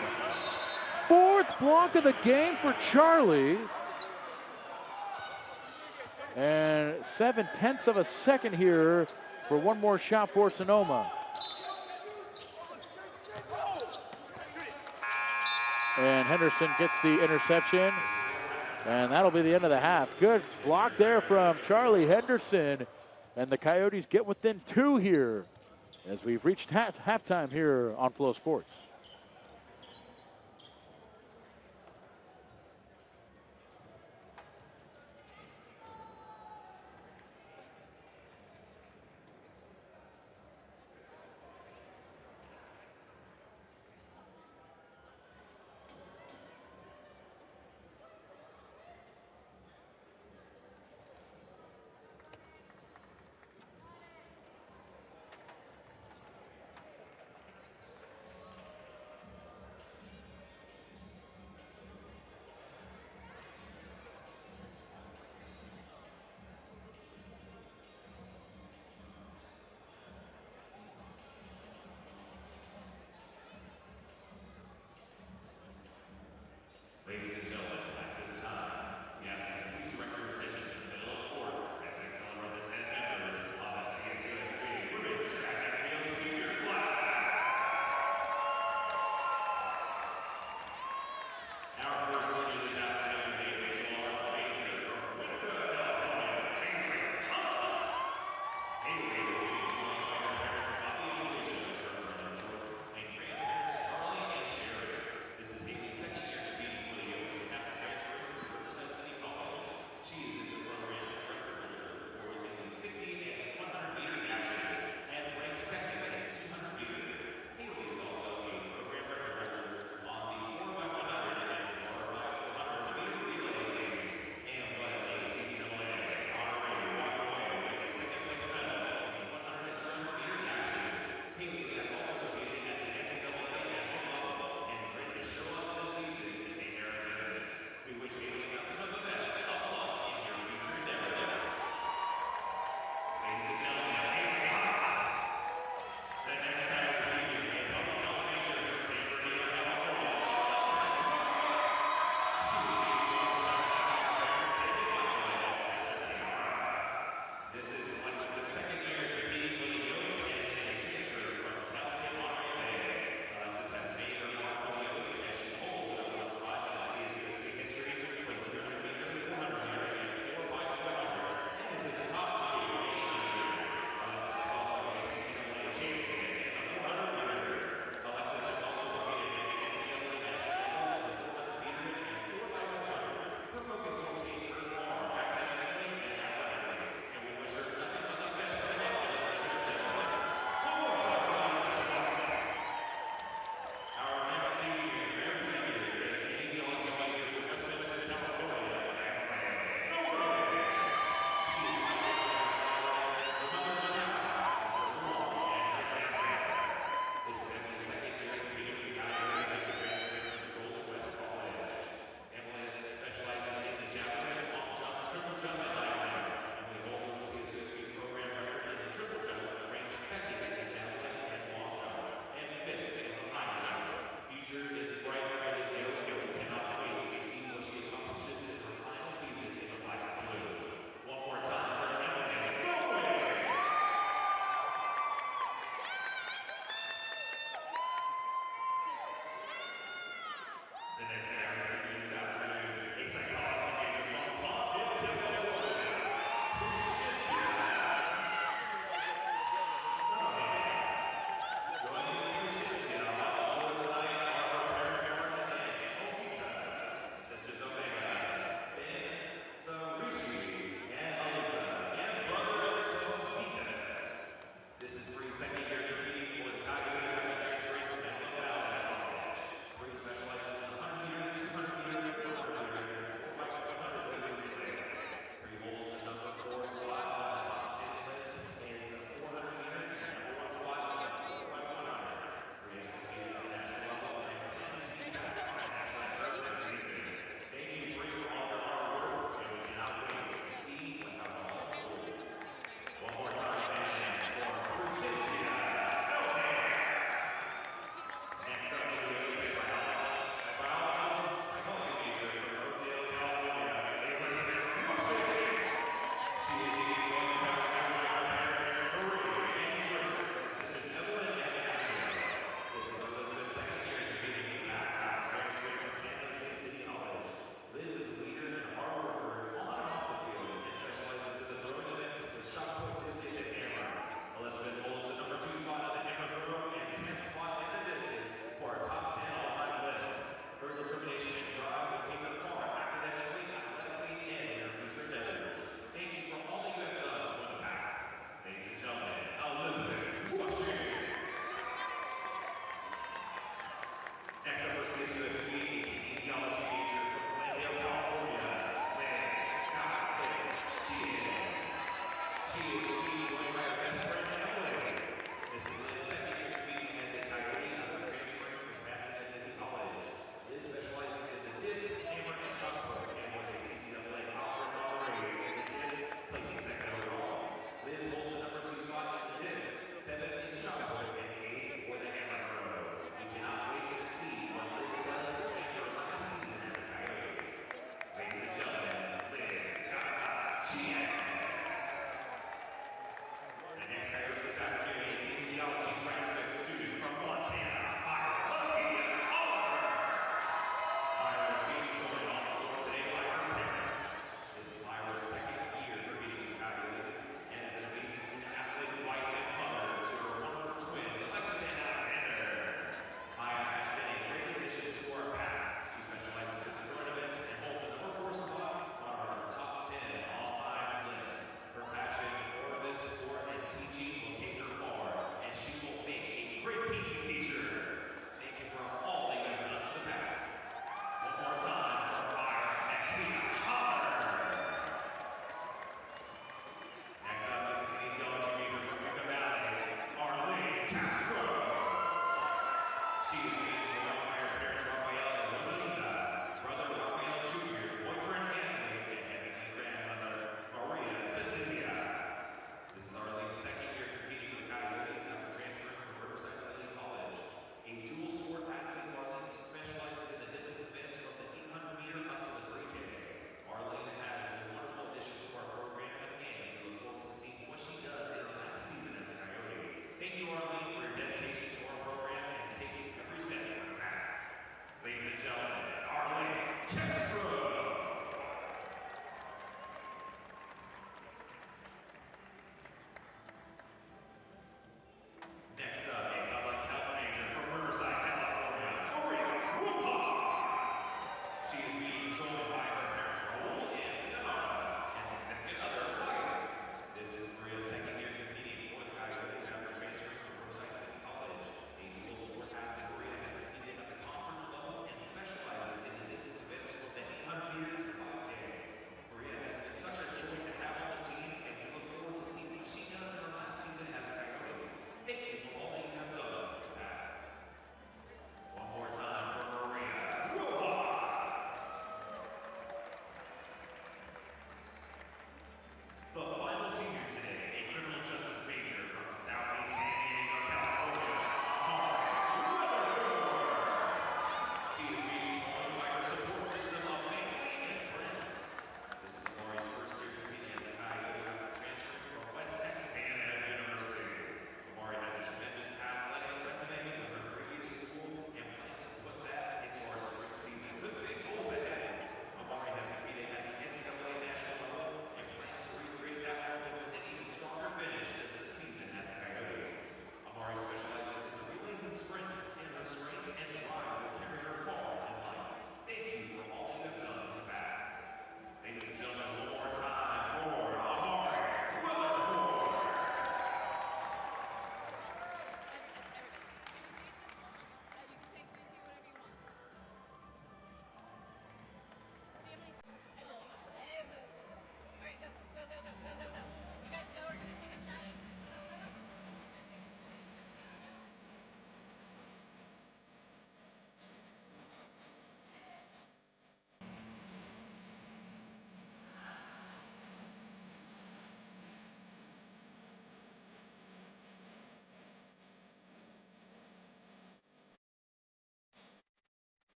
4th block of the game for Charlie. And 7/10 of a second here for one more shot for Sonoma. And Henderson gets the interception. And that'll be the end of the half. Good block there from Charlie Henderson. And the Coyotes get within 2 here as we've reached halftime here on Flow Sports. Ladies and gentlemen, at this time, we ask that you please direct your attention to the middle of the court as we celebrate the 10 members of the CSUSB Women's Track and Field Senior Class. Our first senior this afternoon, the official arts major from Winter, California, Haley Thomas. Haley is being joined by her parents, Bobby and Alicia, Trevor and Jordan, and grandparents, Charlie and Sherry. This is Haley's second year competing for the Oaks after transferring to Riverside City College. She is in the program record holder for in the 60 and 100 meter dashes and ranks second in 200 meter. Haley is also a program record holder on the 4x100 and 4x400 meter relay series and was a CCAA honorary walk-away with a second place medal in the 100 and 200 meter dashes. Haley has also competed at the NCAA national level and is ready to show up this season to take care of business. We wish Haley nothing but the best of luck in your future endeavors. Ladies and gentlemen, Haley Thomas. The next Coyote senior, a public health major from San Bernardino, California, she was being joined by her parents, David Michael and sister Kiara. This is Alexis' second year competing for the Oaks and is a transfer from Cal State Monterey Bay. Alexis has made her mark for the Oaks as she holds the number 1 spot in the CSUSB history for the 300 meter, 400 meter, and 4x400 and is in the top 5 for 800 meter. Alexis is also a CCAA champion in the 400 meter. Alexis has also competed at the NCAA national level in the 400 meter and 4x400. Her focus will take her far academically and athletically, and we wish her nothing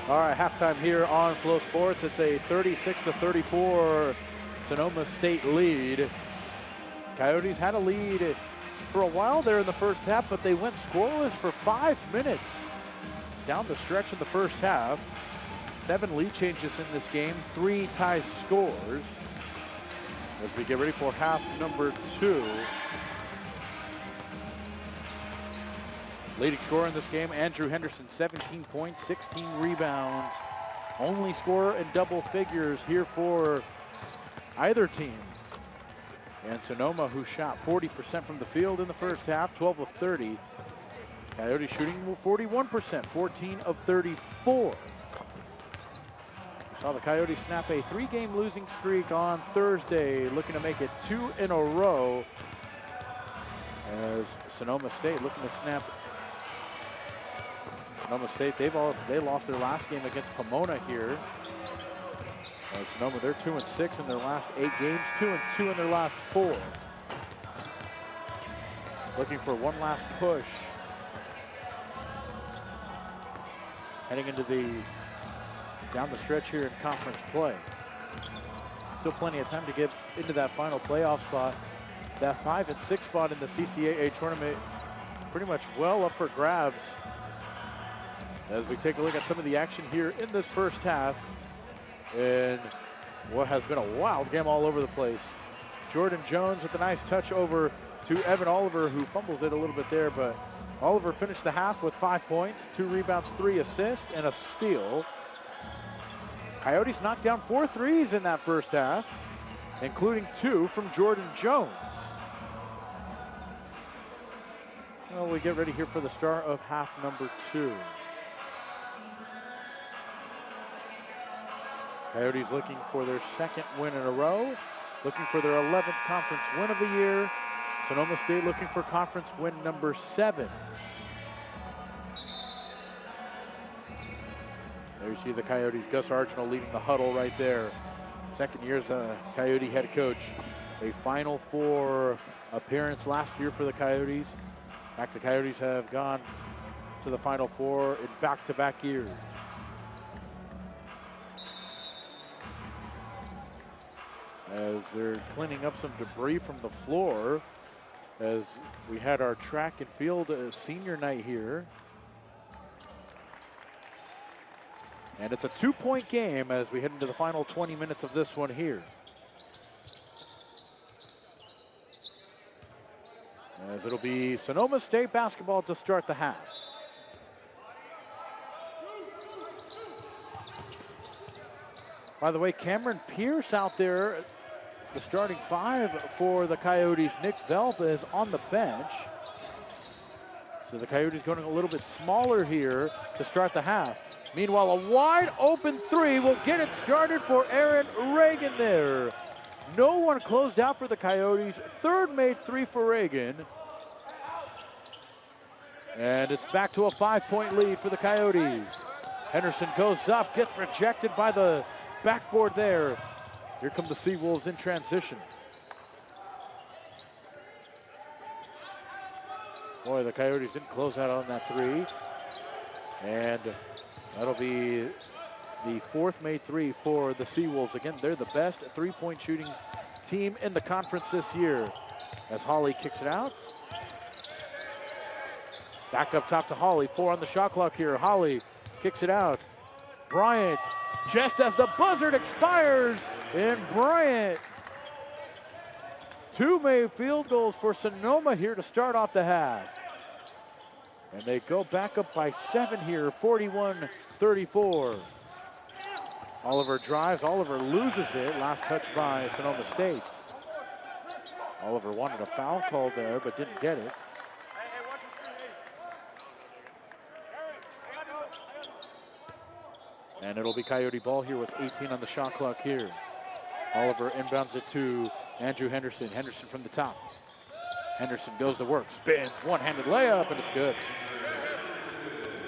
All right, halftime here on Flow Sports. It's a 36-34 Sonoma State lead. Coyotes had a lead for a while there in the first half, but they went scoreless for 5 minutes down the stretch in the first half. 7 lead changes in this game, 3 tie scores. As we get ready for half number 2. Leading scorer in this game, Andrew Henderson, 17 points, 16 rebounds. Only scorer in double figures here for either team. And Sonoma, who shot 40% from the field in the first half, 12 of 30. Coyotes shooting 41%, 14 of 34. We saw the Coyotes snap a 3-game losing streak on Thursday, looking to make it 2 in a row. As Sonoma State looking to snap. Sonoma State, they lost their last game against Pomona here. Sonoma, they're 2-6 in their last 8 games, 2-2 in their last 4. Looking for one last push. Heading into down the stretch here in conference play. Still plenty of time to get into that final playoff spot. That 5 and 6 spot in the CCAA tournament pretty much well up for grabs. As we take a look at some of the action here in this first half, and what has been a wild game all over the place. Jordan Jones with a nice touch over to Evan Oliver, who fumbles it a little bit there, but Oliver finished the half with 5 points, 2 rebounds, 3 assists, and a steal. Coyotes knocked down 4 threes in that first half, including 2 from Jordan Jones. Well, we get ready here for the start of half number 2. Coyotes looking for their 2nd win in a row, looking for their 11th conference win of the year. Sonoma State looking for conference win number 7. There you see the Coyotes, Gus Archibald leading the huddle right there. 2nd year as a Coyote head coach. A Final Four appearance last year for the Coyotes. In fact, the Coyotes have gone to the Final Four in back-to-back years. As they're cleaning up some debris from the floor, as we had our track and field senior night here. And it's a 2-point game as we head into the final 20 minutes of this one here. As it'll be Sonoma State basketball to start the half. By the way, Cameron Pierce out there, the starting 5 for the Coyotes. Nick Velp is on the bench. So the Coyotes going a little bit smaller here to start the half. Meanwhile, a wide open 3 will get it started for Aaron Reagan there. No one closed out for the Coyotes. 3rd made 3 for Reagan. And it's back to a 5-point lead for the Coyotes. Henderson goes up, gets rejected by the backboard there. Here come the Seawolves in transition. Boy, the Coyotes didn't close out on that 3. And that'll be the 4th made 3 for the Seawolves. Again, they're the best 3-point shooting team in the conference this year. As Hawley kicks it out. Back up top to Hawley, 4 on the shot clock here. Hawley kicks it out. Bryant, just as the buzzer expires, and Bryant. 2 made field goals for Sonoma here to start off the half. And they go back up by 7 here, 41-34. Oliver drives, Oliver loses it. Last touch by Sonoma State. Oliver wanted a foul call there, but didn't get it. And it'll be Coyote ball here with 18 on the shot clock here. Oliver inbounds it to Andrew Henderson. Henderson from the top. Henderson goes to work, spins, one-handed layup, and it's good.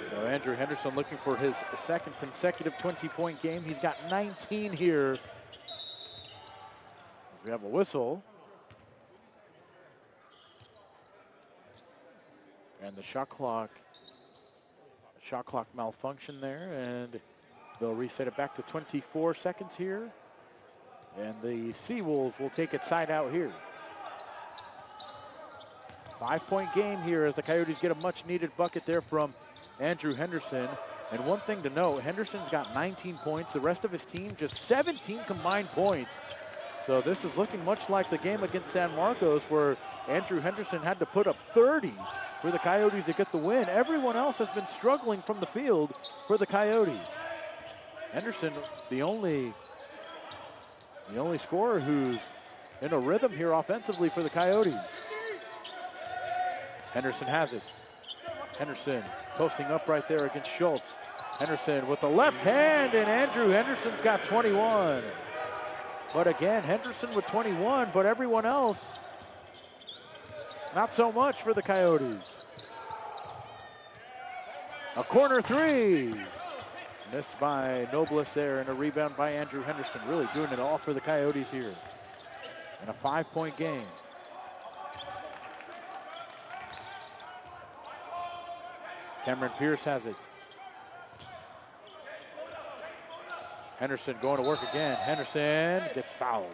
So Andrew Henderson looking for his 2nd consecutive 20-point game. He's got 19 here. We have a whistle. And the shot clock malfunction there, and They'll reset it back to 24 seconds here. And the Seawolves will take it side out here. 5-point game here as the Coyotes get a much needed bucket there from Andrew Henderson. And one thing to note, Henderson's got 19 points. The rest of his team just 17 combined points. So this is looking much like the game against San Marcos where Andrew Henderson had to put up 30 for the Coyotes to get the win. Everyone else has been struggling from the field for the Coyotes. Henderson, the only scorer who's in a rhythm here offensively for the Coyotes. Henderson has it. Henderson posting up right there against Schultz. Henderson with the left hand, and Andrew Henderson's got 21. But again, Henderson with 21, but everyone else, not so much for the Coyotes. A corner three. Missed by Nobles there, and a rebound by Andrew Henderson. Really doing it all for the Coyotes here in a 5-point game. Cameron Pierce has it. Henderson going to work again. Henderson gets fouled.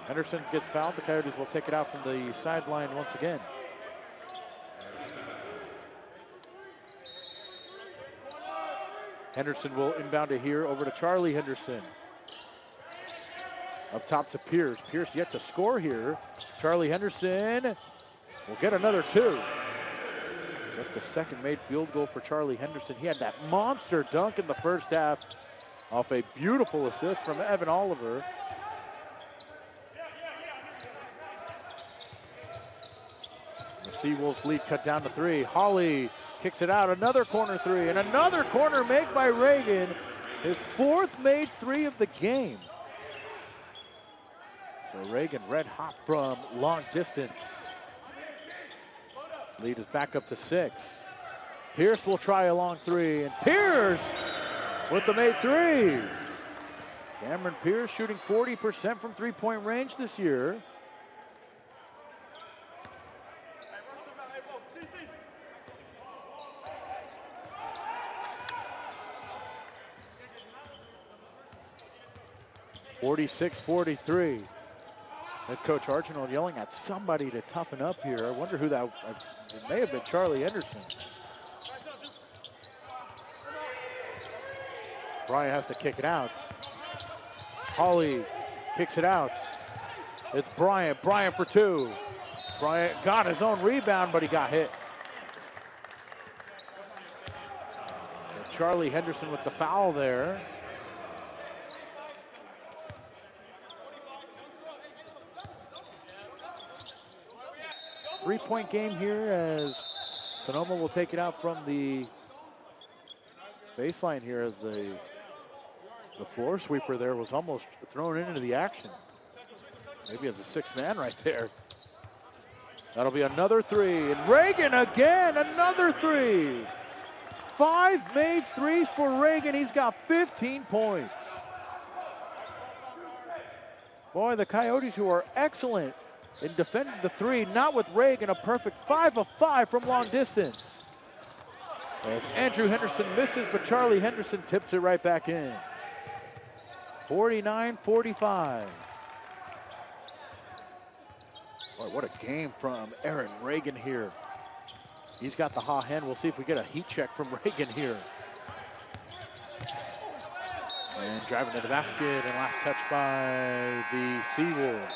Henderson gets fouled. The Coyotes will take it out from the sideline once again. Henderson will inbound it here over to Charlie Henderson. Up top to Pierce. Pierce yet to score here. Charlie Henderson will get another two. Just a second made field goal for Charlie Henderson. He had that monster dunk in the first half off a beautiful assist from Evan Oliver. The Seawolves lead cut down to 3. Hawley kicks it out, another corner three, and another corner make by Reagan. His 4th made 3 of the game. So Reagan red hot from long distance. Lead is back up to 6. Pierce will try a long 3, and Pierce with the made 3. Cameron Pierce shooting 40% from 3-point range this year. (46-43). Head coach Archinold yelling at somebody to toughen up here. I wonder who that was. It may have been Charlie Henderson. Bryant has to kick it out. Hawley kicks it out. It's Bryant. Bryant for 2. Bryant got his own rebound, but he got hit. So Charlie Henderson with the foul there. Three-point game here as Sonoma will take it out from the baseline here as the floor sweeper there was almost thrown into the action. Maybe as a 6th man right there. That'll be another 3. And Reagan again, another 3. 5 made 3s for Reagan. He's got 15 points. Boy, the Coyotes, who are excellent in defending the 3, not with Reagan, a perfect 5 of 5 from long distance. As Andrew Henderson misses, but Charlie Henderson tips it right back in. 49-45. Boy, what a game from Aaron Reagan here. He's got the hot hand. We'll see if we get a heat check from Reagan here. And driving to the basket, and last touch by the Seawolves.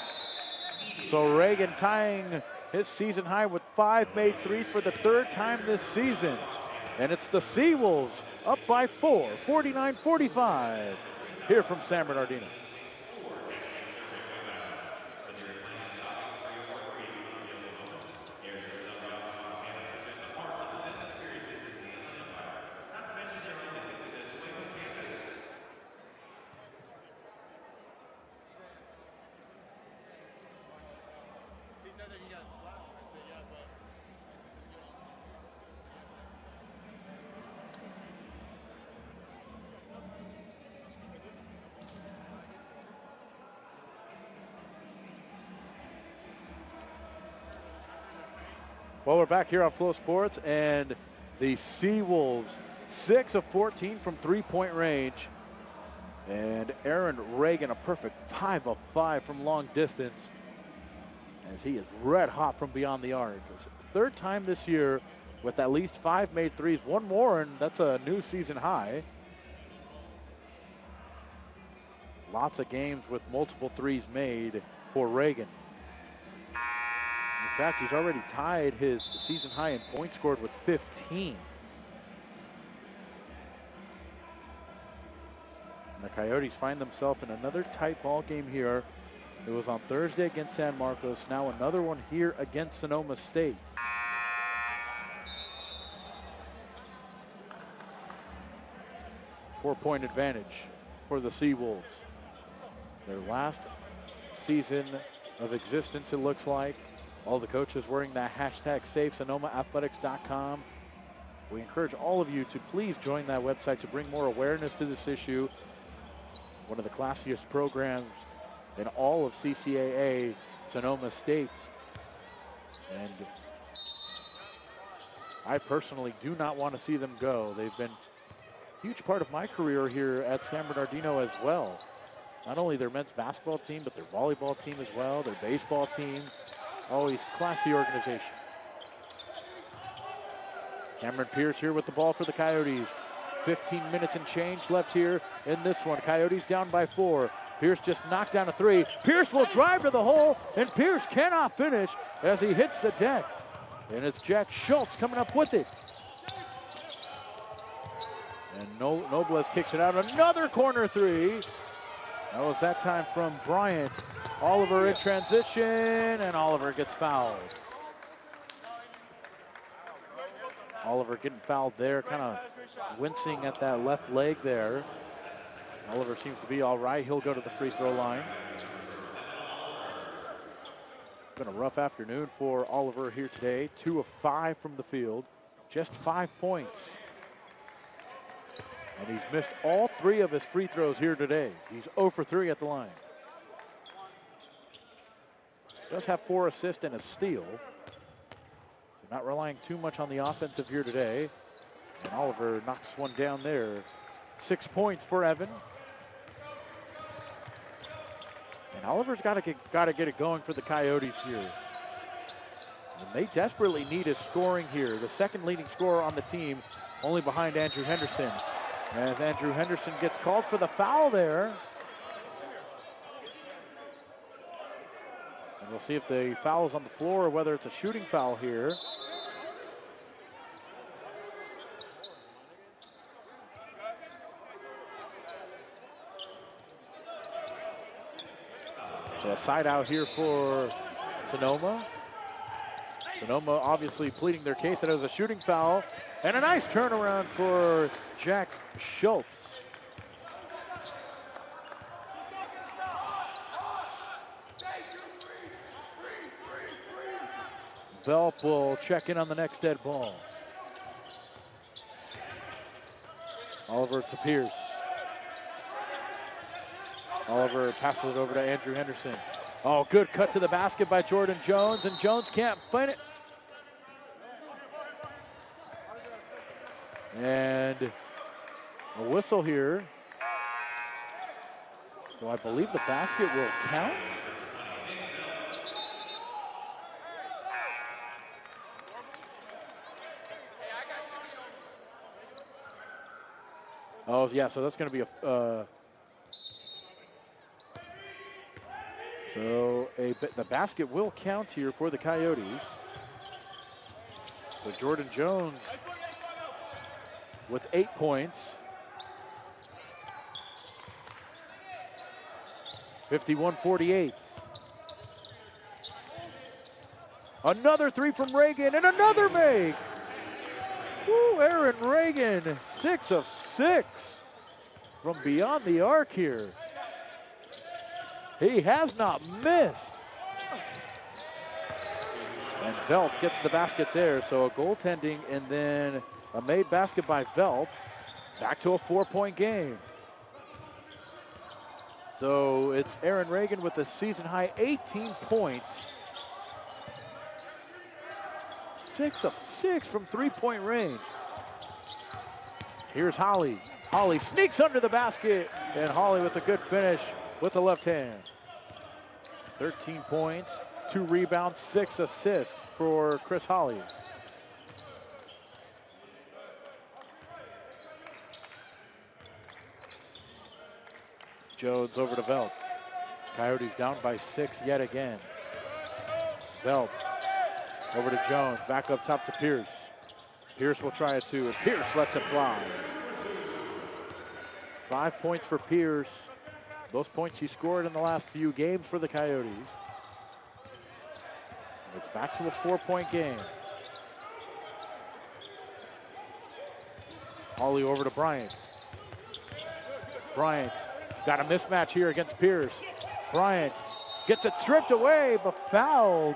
So Reagan tying his season high with 5 made 3s for the 3rd time this season. And it's the Seawolves up by 4, 49-45, here from San Bernardino. Well, we're back here on Flow Sports, and the Seawolves 6 of 14 from three-point range. And Aaron Reagan, a perfect 5 of 5 from long distance, as he is red hot from beyond the arc. It's third time this year with at least 5 made threes. One more, and that's a new season high. Lots of games with multiple threes made for Reagan. In fact, he's already tied his season high in points scored with 15. And the Coyotes find themselves in another tight ball game here. It was on Thursday against San Marcos. Now another one here against Sonoma State. Four-point advantage for the Seawolves. Their last season of existence, it looks like. All the coaches wearing that hashtag SaveSonomaAthletics.com. We encourage all of you to please join that website to bring more awareness to this issue. One of the classiest programs in all of CCAA, Sonoma State. And I personally do not want to see them go. They've been a huge part of my career here at San Bernardino as well. Not only their men's basketball team, but their volleyball team as well, their baseball team. Always classy organization. Cameron Pierce here with the ball for the Coyotes. 15 minutes and change left here in this one. Coyotes down by 4. Pierce just knocked down a 3. Pierce will drive to the hole, and Pierce cannot finish as he hits the deck. And it's Jack Schultz coming up with it. And Nobles kicks it out. Another corner 3. That was that time from Bryant. Oliver in transition, and Oliver gets fouled. Oliver getting fouled there, kind of wincing at that left leg there. Oliver seems to be all right. He'll go to the free throw line. Been a rough afternoon for Oliver here today. 2 of 5 from the field, just 5 points. And he's missed all 3 of his free throws here today. He's 0 for 3 at the line. Does have 4 assists and a steal. Not relying too much on the offensive here today. And Oliver knocks one down there. 6 points for Evan. And Oliver's got to get it going for the Coyotes here. And they desperately need his scoring here. The second leading scorer on the team, only behind Andrew Henderson. As Andrew Henderson gets called for the foul there. And we'll see if the foul is on the floor or whether it's a shooting foul here. So a side out here for Sonoma. Sonoma obviously pleading their case that it was a shooting foul. And a nice turnaround for Jack Schultz. Velp will check in on the next dead ball. Oliver to Pierce. Oliver passes it over to Andrew Henderson. Oh, good cut to the basket by Jordan Jones, and Jones can't find it. And a whistle here. So I believe the basket will count. Oh, yeah, so that's going to be a... the basket will count here for the Coyotes. So Jordan Jones with 8 points. 51-48. Another 3 from Reagan and another make. Woo, Aaron Reagan, 6 of 6 from beyond the arc here. He has not missed. And Velp gets the basket there, so a goaltending and then a made basket by Velp. Back to a 4-point game. So it's Aaron Reagan with the season high 18 points. 6 of 6 from 3-point range. Here's Holly. Holly sneaks under the basket, and Holly with a good finish with the left hand. 13 points, 2 rebounds, 6 assists for Chris Holly. Jones over to Velt. Coyotes down by 6 yet again. Velt over to Jones, back up top to Pierce. Pierce will try it too, and Pierce lets it fly. 5 points for Pierce. Those points he scored in the last few games for the Coyotes. It's back to a 4-point game. Holly over to Bryant. Bryant got a mismatch here against Pierce. Bryant gets it stripped away, but fouled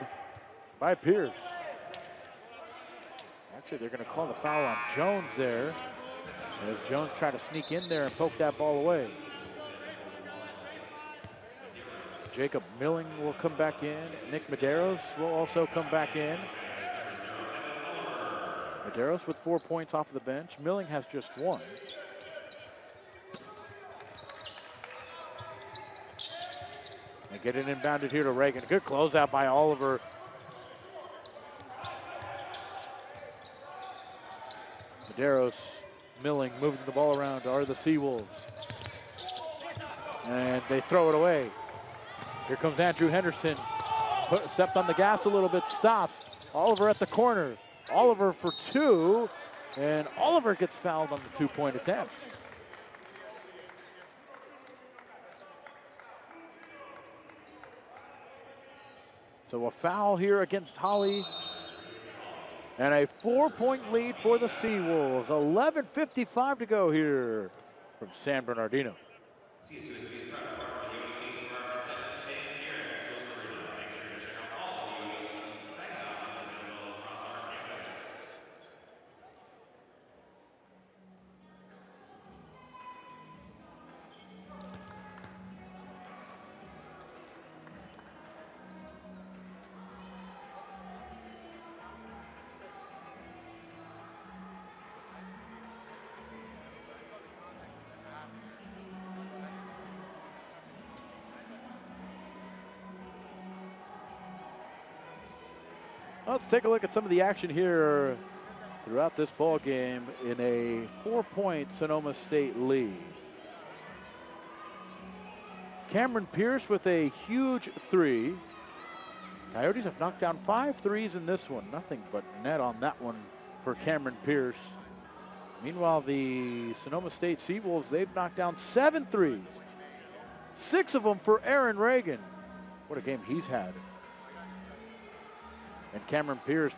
by Pierce. Actually, they're going to call the foul on Jones there, as Jones tried to sneak in there and poke that ball away. Jacob Milling will come back in. Nick Medeiros will also come back in. Medeiros with 4 points off the bench. Milling has just 1. And get it inbounded here to Reagan. Good closeout by Oliver. Medeiros, Milling moving the ball around are the Seawolves. And they throw it away. Here comes Andrew Henderson. Stepped on the gas a little bit, stopped. Oliver at the corner. Oliver for 2, and Oliver gets fouled on the 2-point attempt. So a foul here against Holly. And a 4-point lead for the Seawolves. 11:55 to go here from San Bernardino. Let's take a look at some of the action here throughout this ball game in a 4-point Sonoma State lead. Cameron Pierce with a huge 3. Coyotes have knocked down 5 threes in this one. Nothing but net on that one for Cameron Pierce. Meanwhile, the Sonoma State Seawolves, they've knocked down 7 threes. 6 of them for Aaron Reagan. What a game he's had. And Cameron Pierce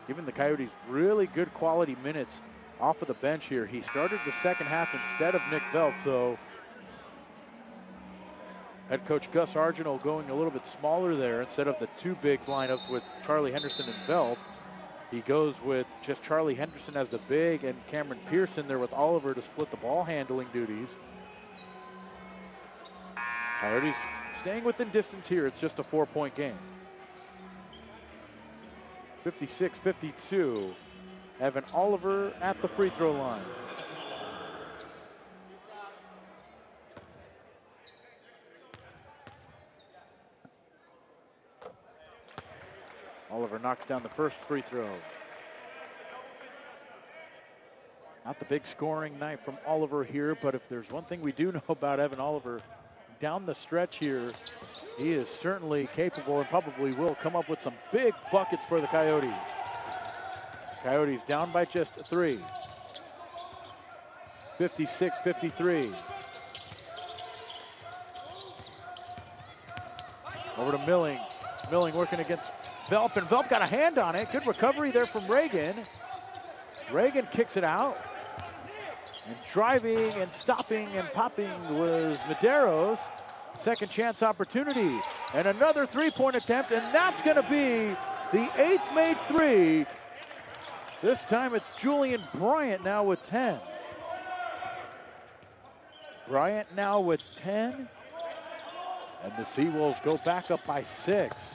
giving the Coyotes really good quality minutes off of the bench here. He started the second half instead of Nick Velt, so head coach Gus Argento going a little bit smaller there. Instead of the 2 big lineups with Charlie Henderson and Velt, he goes with just Charlie Henderson as the big and Cameron Pierce in there with Oliver to split the ball handling duties. Coyotes staying within distance here. It's just a 4-point game. 56-52. Evan Oliver at the free throw line. Oliver knocks down the first free throw. Not the big scoring night from Oliver here, but if there's one thing we do know about Evan Oliver, down the stretch here, he is certainly capable and probably will come up with some big buckets for the Coyotes. Coyotes down by just 3. 56-53. Over to Milling. Milling working against Velp, and Velp got a hand on it. Good recovery there from Reagan. Reagan kicks it out. And driving and stopping and popping was Medeiros. Second chance opportunity. And another 3-point attempt, and that's going to be the 8th made 3. This time it's Julian Bryant now with 10. Bryant now with 10. And the Seawolves go back up by 6.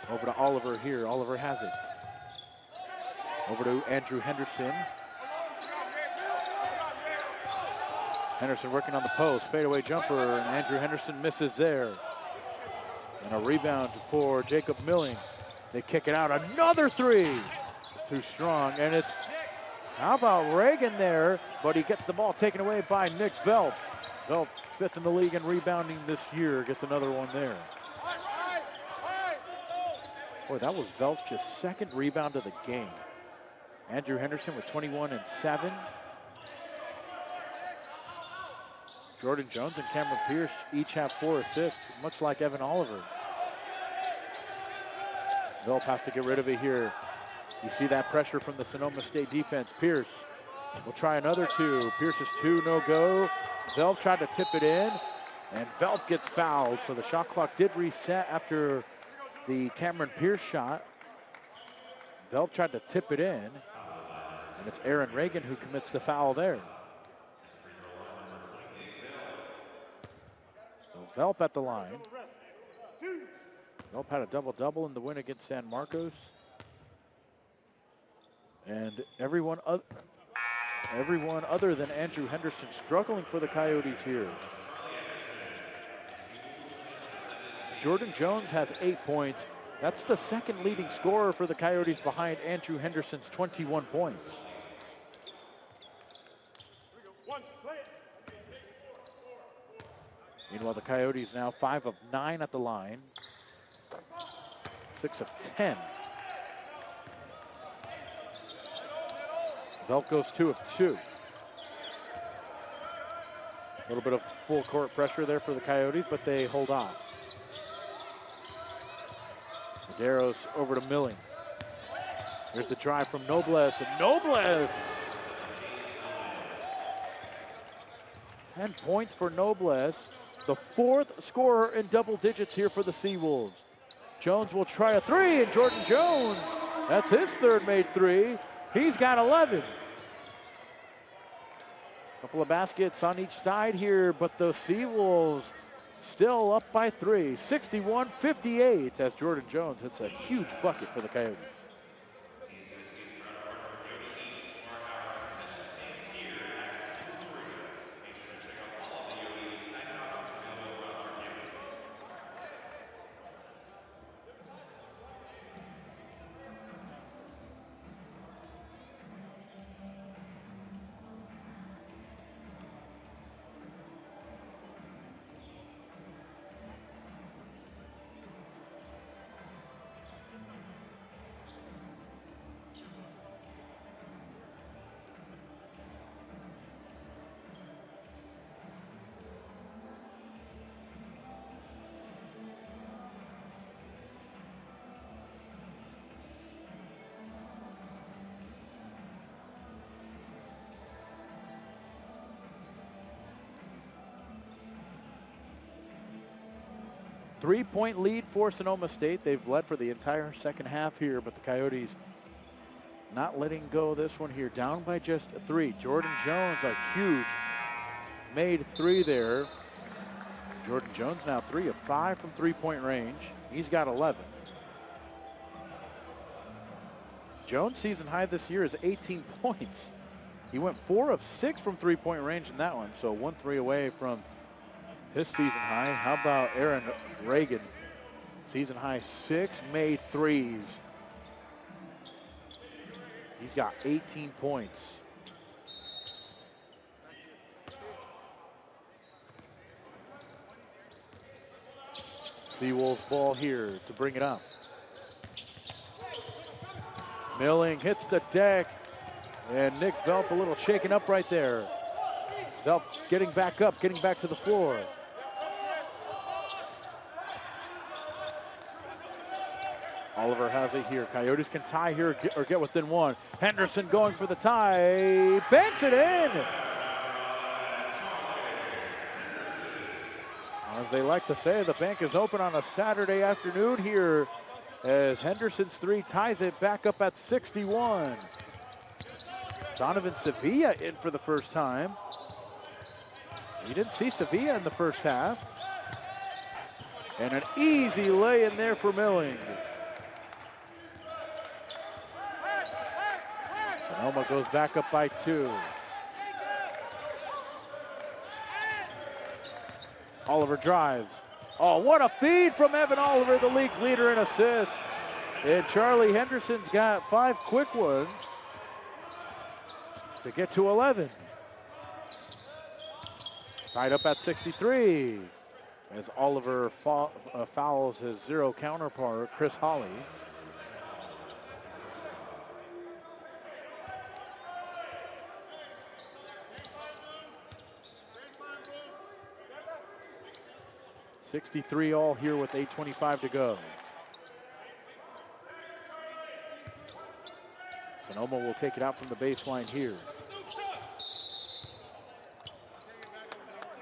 Over to Oliver here. Oliver has it. Over to Andrew Henderson. Henderson working on the post, fadeaway jumper, and Andrew Henderson misses there. And a rebound for Jacob Milling. They kick it out, another three. Too strong, and it's, how about Reagan there, but he gets the ball taken away by Nick Velp. Velp, 5th in the league in rebounding this year, gets another one there. Boy, that was Velp's just 2nd rebound of the game. Andrew Henderson with 21 and 7. Jordan Jones and Cameron Pierce each have 4 assists, much like Evan Oliver. Velp has to get rid of it here. You see that pressure from the Sonoma State defense. Pierce will try another 2. Pierce's 2, no go. Velp tried to tip it in, and Velp gets fouled. So the shot clock did reset after the Cameron Pierce shot. Velp tried to tip it in, and it's Aaron Reagan who commits the foul there. So Velp at the line. Velp had a double-double in the win against San Marcos. And everyone other than Andrew Henderson struggling for the Coyotes here. Jordan Jones has 8 points. That's the 2nd leading scorer for the Coyotes behind Andrew Henderson's 21 points. Meanwhile, the Coyotes now 5 of 9 at the line. 6 of 10. Velp goes 2 of 2. A little bit of full court pressure there for the Coyotes, but they hold off. Medeiros over to Milling. Here's the drive from Nobles, and Nobles! 10 points for Nobles, the 4th scorer in double digits here for the Seawolves. Jones will try a 3, and Jordan Jones, that's his 3rd made 3. He's got 11. Couple of baskets on each side here, but the Seawolves still up by 3, 61-58, as Jordan Jones hits a huge bucket for the Coyotes. Three-point lead for Sonoma State. They've led for the entire 2nd half here, but the Coyotes not letting go of this one here. Down by just 3. Jordan Jones, a huge made 3 there. Jordan Jones now 3 of 5 from 3-point range. He's got 11. Jones' season high this year is 18 points. He went 4 of 6 from 3-point range in that one, so 1 3 away from his season high. How about Aaron Reagan? Season high 6 made 3s. He's got 18 points. Seawolves ball here to bring it up. Milling hits the deck, and Nick Velp a little shaken up right there. Velp getting back up, getting back to the floor. Oliver has it here. Coyotes can tie here or get within 1. Henderson going for the tie, banks it in. As they like to say, the bank is open on a Saturday afternoon here, as Henderson's 3 ties it back up at 61. Donovan Sevilla in for the first time. You didn't see Sevilla in the first half. And an easy lay in there for Milling. Sonoma goes back up by 2. Oliver drives. Oh, what a feed from Evan Oliver, the league leader in assists. And Charlie Henderson's got 5 quick ones to get to 11. Tied up at 63 as Oliver fouls his 0 counterpart, Chris Holly. .63 all here with 8:25 to go. Sonoma will take it out from the baseline here.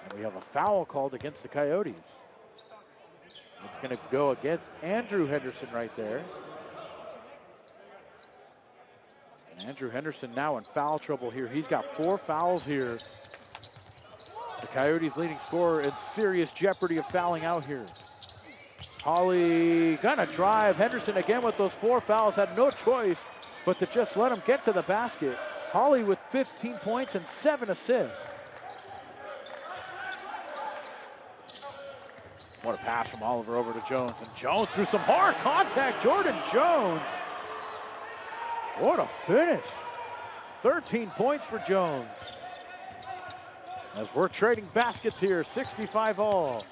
And we have a foul called against the Coyotes. It's going to go against Andrew Henderson right there. And Andrew Henderson now in foul trouble here. He's got 4 fouls here. The Coyotes' leading scorer in serious jeopardy of fouling out here. Holly gonna drive. Henderson again with those 4 fouls, had no choice but to just let him get to the basket. Holly with 15 points and 7 assists. What a pass from Oliver over to Jones. And Jones through some hard contact. Jordan Jones. What a finish. 13 points for Jones. As we're trading baskets here, 65 all.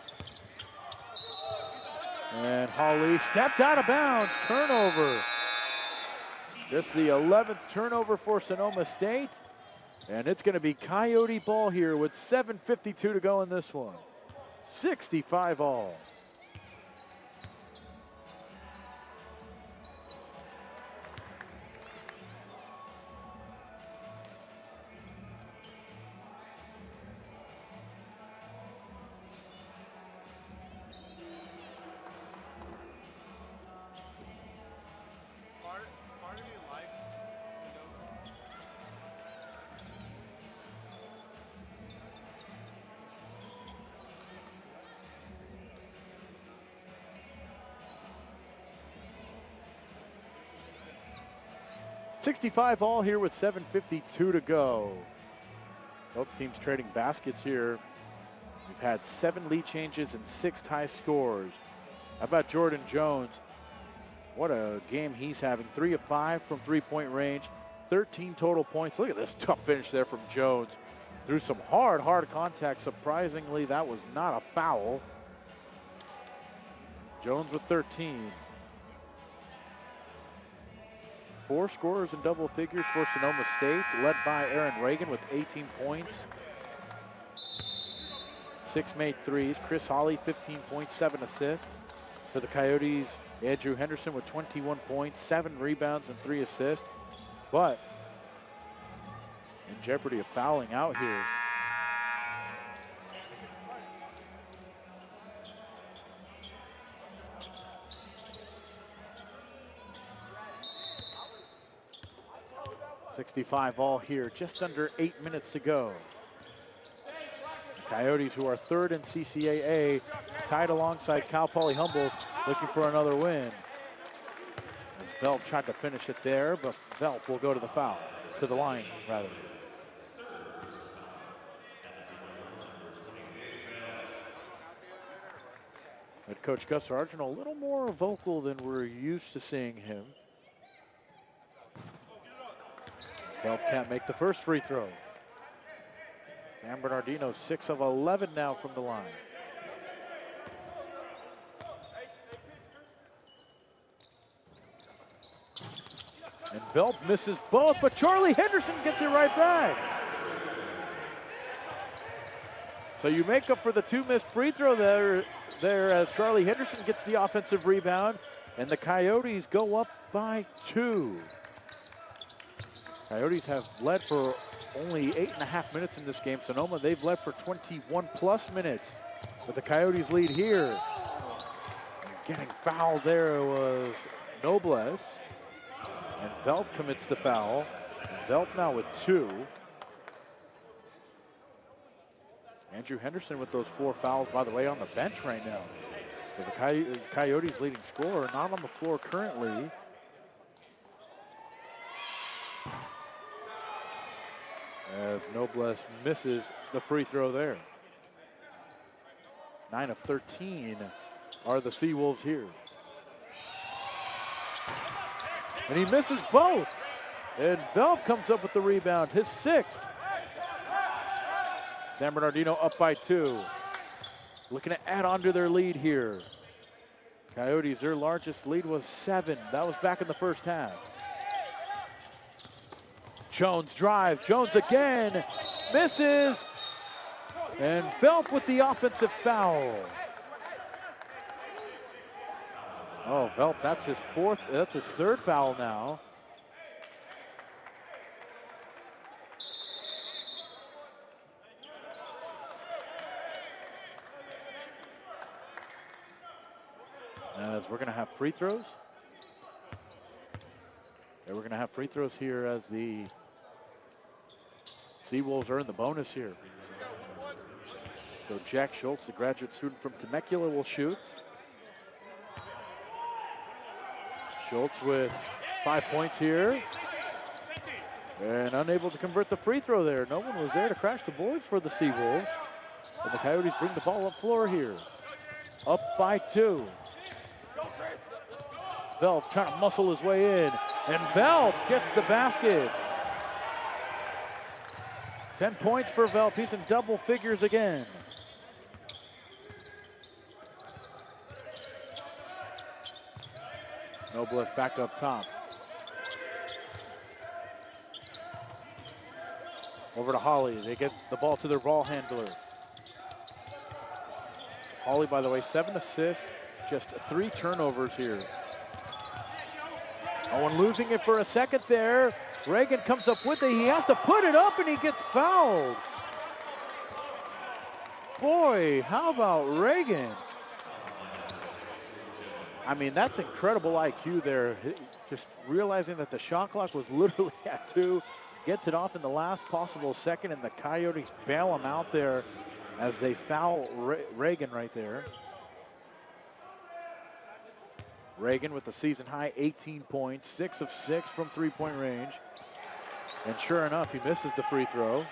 And Holly stepped out of bounds, turnover. This is the 11th turnover for Sonoma State. And it's gonna be Coyote ball here with 7:52 to go in this one. 65 all. Part of your life, you know. 65 all here with 7:52 to go. Both teams trading baskets here. We've had 7 lead changes and 6 tie scores. How about Jordan Jones? What a game he's having. 3 of 5 from 3-point range, 13 total points. Look at this tough finish there from Jones. Through some hard contact. Surprisingly, that was not a foul. Jones with 13. 4 scorers in double figures for Sonoma State, led by Aaron Reagan with 18 points. 6 made threes. Chris Holly, 15 points, 7 assists. For the Coyotes, Andrew Henderson with 21 points, 7 rebounds, and 3 assists. But in jeopardy of fouling out here. .65 all here, just under 8 minutes to go. The Coyotes, who are 3rd in CCAA, tied alongside Cal Poly Humboldt, looking for another win. As Velp tried to finish it there, but Velp will go to the line, rather. Head coach Gus Sargent a little more vocal than we're used to seeing him. Velp can't make the first free throw. San Bernardino 6 of 11 now from the line. And Velp misses both, but Charlie Henderson gets it right back. So you make up for the 2 missed free throw there as Charlie Henderson gets the offensive rebound, and the Coyotes go up by 2. Coyotes have led for only 8.5 minutes in this game. Sonoma, they've led for 21+ minutes. But the Coyotes lead here. And getting fouled there was Nobles. And Velp commits the foul. And Velp now with 2. Andrew Henderson with those 4 fouls, by the way, on the bench right now. So the Coyotes leading scorer, not on the floor currently. as Noblesse misses the free throw there. 9 of 13 are the Seawolves here. And he misses both. And Velp comes up with the rebound, his 6th. San Bernardino up by 2. Looking to add on to their lead here. Coyotes, their largest lead was 7. That was back in the first half. Jones drives, Jones again, misses, and Velp with the offensive foul. Oh, Velp, that's his 3rd foul now. As we're gonna have free throws. And we're gonna have free throws here as the Seawolves earn the bonus here. So Jack Schultz, the graduate student from Temecula, will shoot. Schultz with 5 points here. And unable to convert the free throw there. No one was there to crash the boards for the Seawolves. And the Coyotes bring the ball up floor here. Up by 2. Velp trying to muscle his way in. And Velp gets the basket. 10 points for Velp. He's in double figures again. Noblesse back up top. Over to Holly. They get the ball to their ball handler. Holly, by the way, 7 assists, just 3 turnovers here. Owen losing it for a second there. Reagan comes up with it. He has to put it up and he gets fouled. Boy, how about Reagan? I mean, that's incredible IQ there. Just realizing that the shot clock was literally at 2. Gets it off in the last possible second, and the Coyotes bail him out there as they foul Reagan right there. Reagan with the season high 18 points, 6 of 6 from 3-point range. And sure enough, he misses the free throw.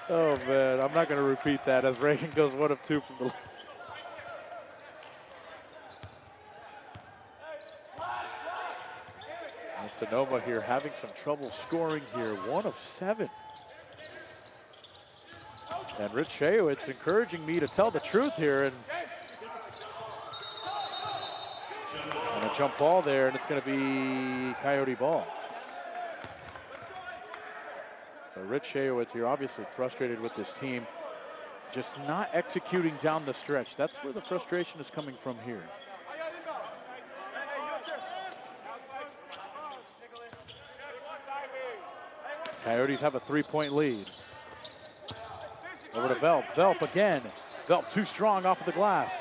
Oh man, I'm not going to repeat that as Reagan goes 1 of 2 from the line. And Sonoma here having some trouble scoring here, 1 of 7. And Rich Shayowitz encouraging me to tell the truth here, and a jump ball there, and it's going to be Coyote ball. So Rich Shayowitz here obviously frustrated with this team, just not executing down the stretch. That's where the frustration is coming from here. Coyotes have a 3-point lead. Over to Velp. Velp again. Velp too strong off of the glass.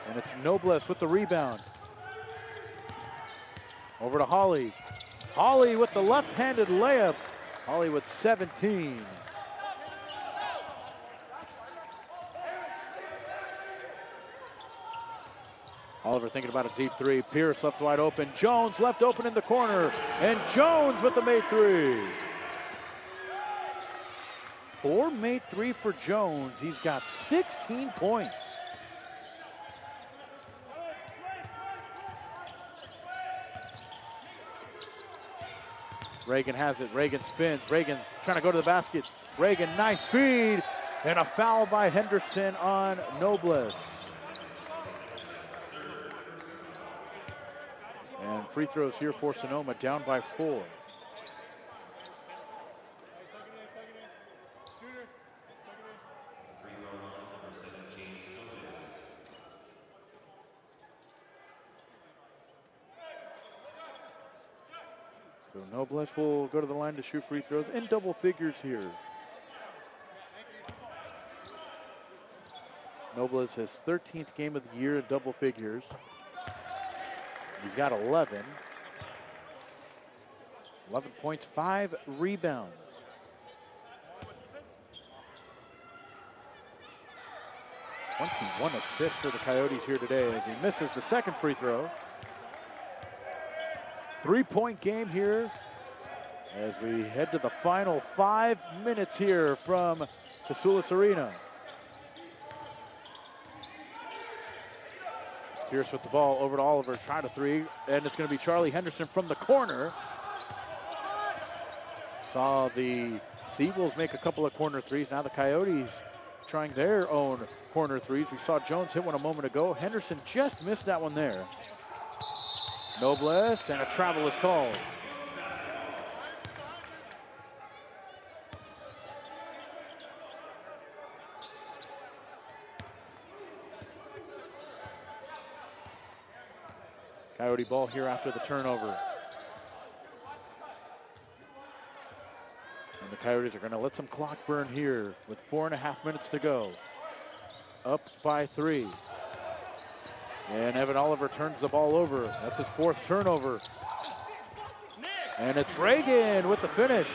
And it's Noblesse with the rebound. Over to Holly. Holly with the left-handed layup. Holly with 17. Oliver thinking about a deep 3. Pierce left wide open. Jones left open in the corner. And Jones with the made 3. 4 made 3 for Jones. He's got 16 points. Reagan has it. Reagan spins. Reagan trying to go to the basket. Reagan, nice feed. And a foul by Henderson on Noblesse. And free throws here for Sonoma, down by 4. So Noblesse will go to the line to shoot free throws in double figures here. Noblesse has 13th game of the year in double figures. He's got 11. 11 points, 5 rebounds. 21 assists for the Coyotes here today as he misses the second free throw. 3-point game here as we head to the final 5 minutes here from Tesoulas Arena. Pierce with the ball over to Oliver, try to three, and it's going to be Charlie Henderson from the corner. Saw the Seawolves make a couple of corner threes. Now the Coyotes trying their own corner threes. We saw Jones hit one a moment ago. Henderson just missed that one there. Noblesse, and a travel is called. Coyote ball here after the turnover. And the Coyotes are going to let some clock burn here with 4.5 minutes to go. Up by 3. And Evan Oliver turns the ball over. That's his 4th turnover. And it's Reagan with the finish.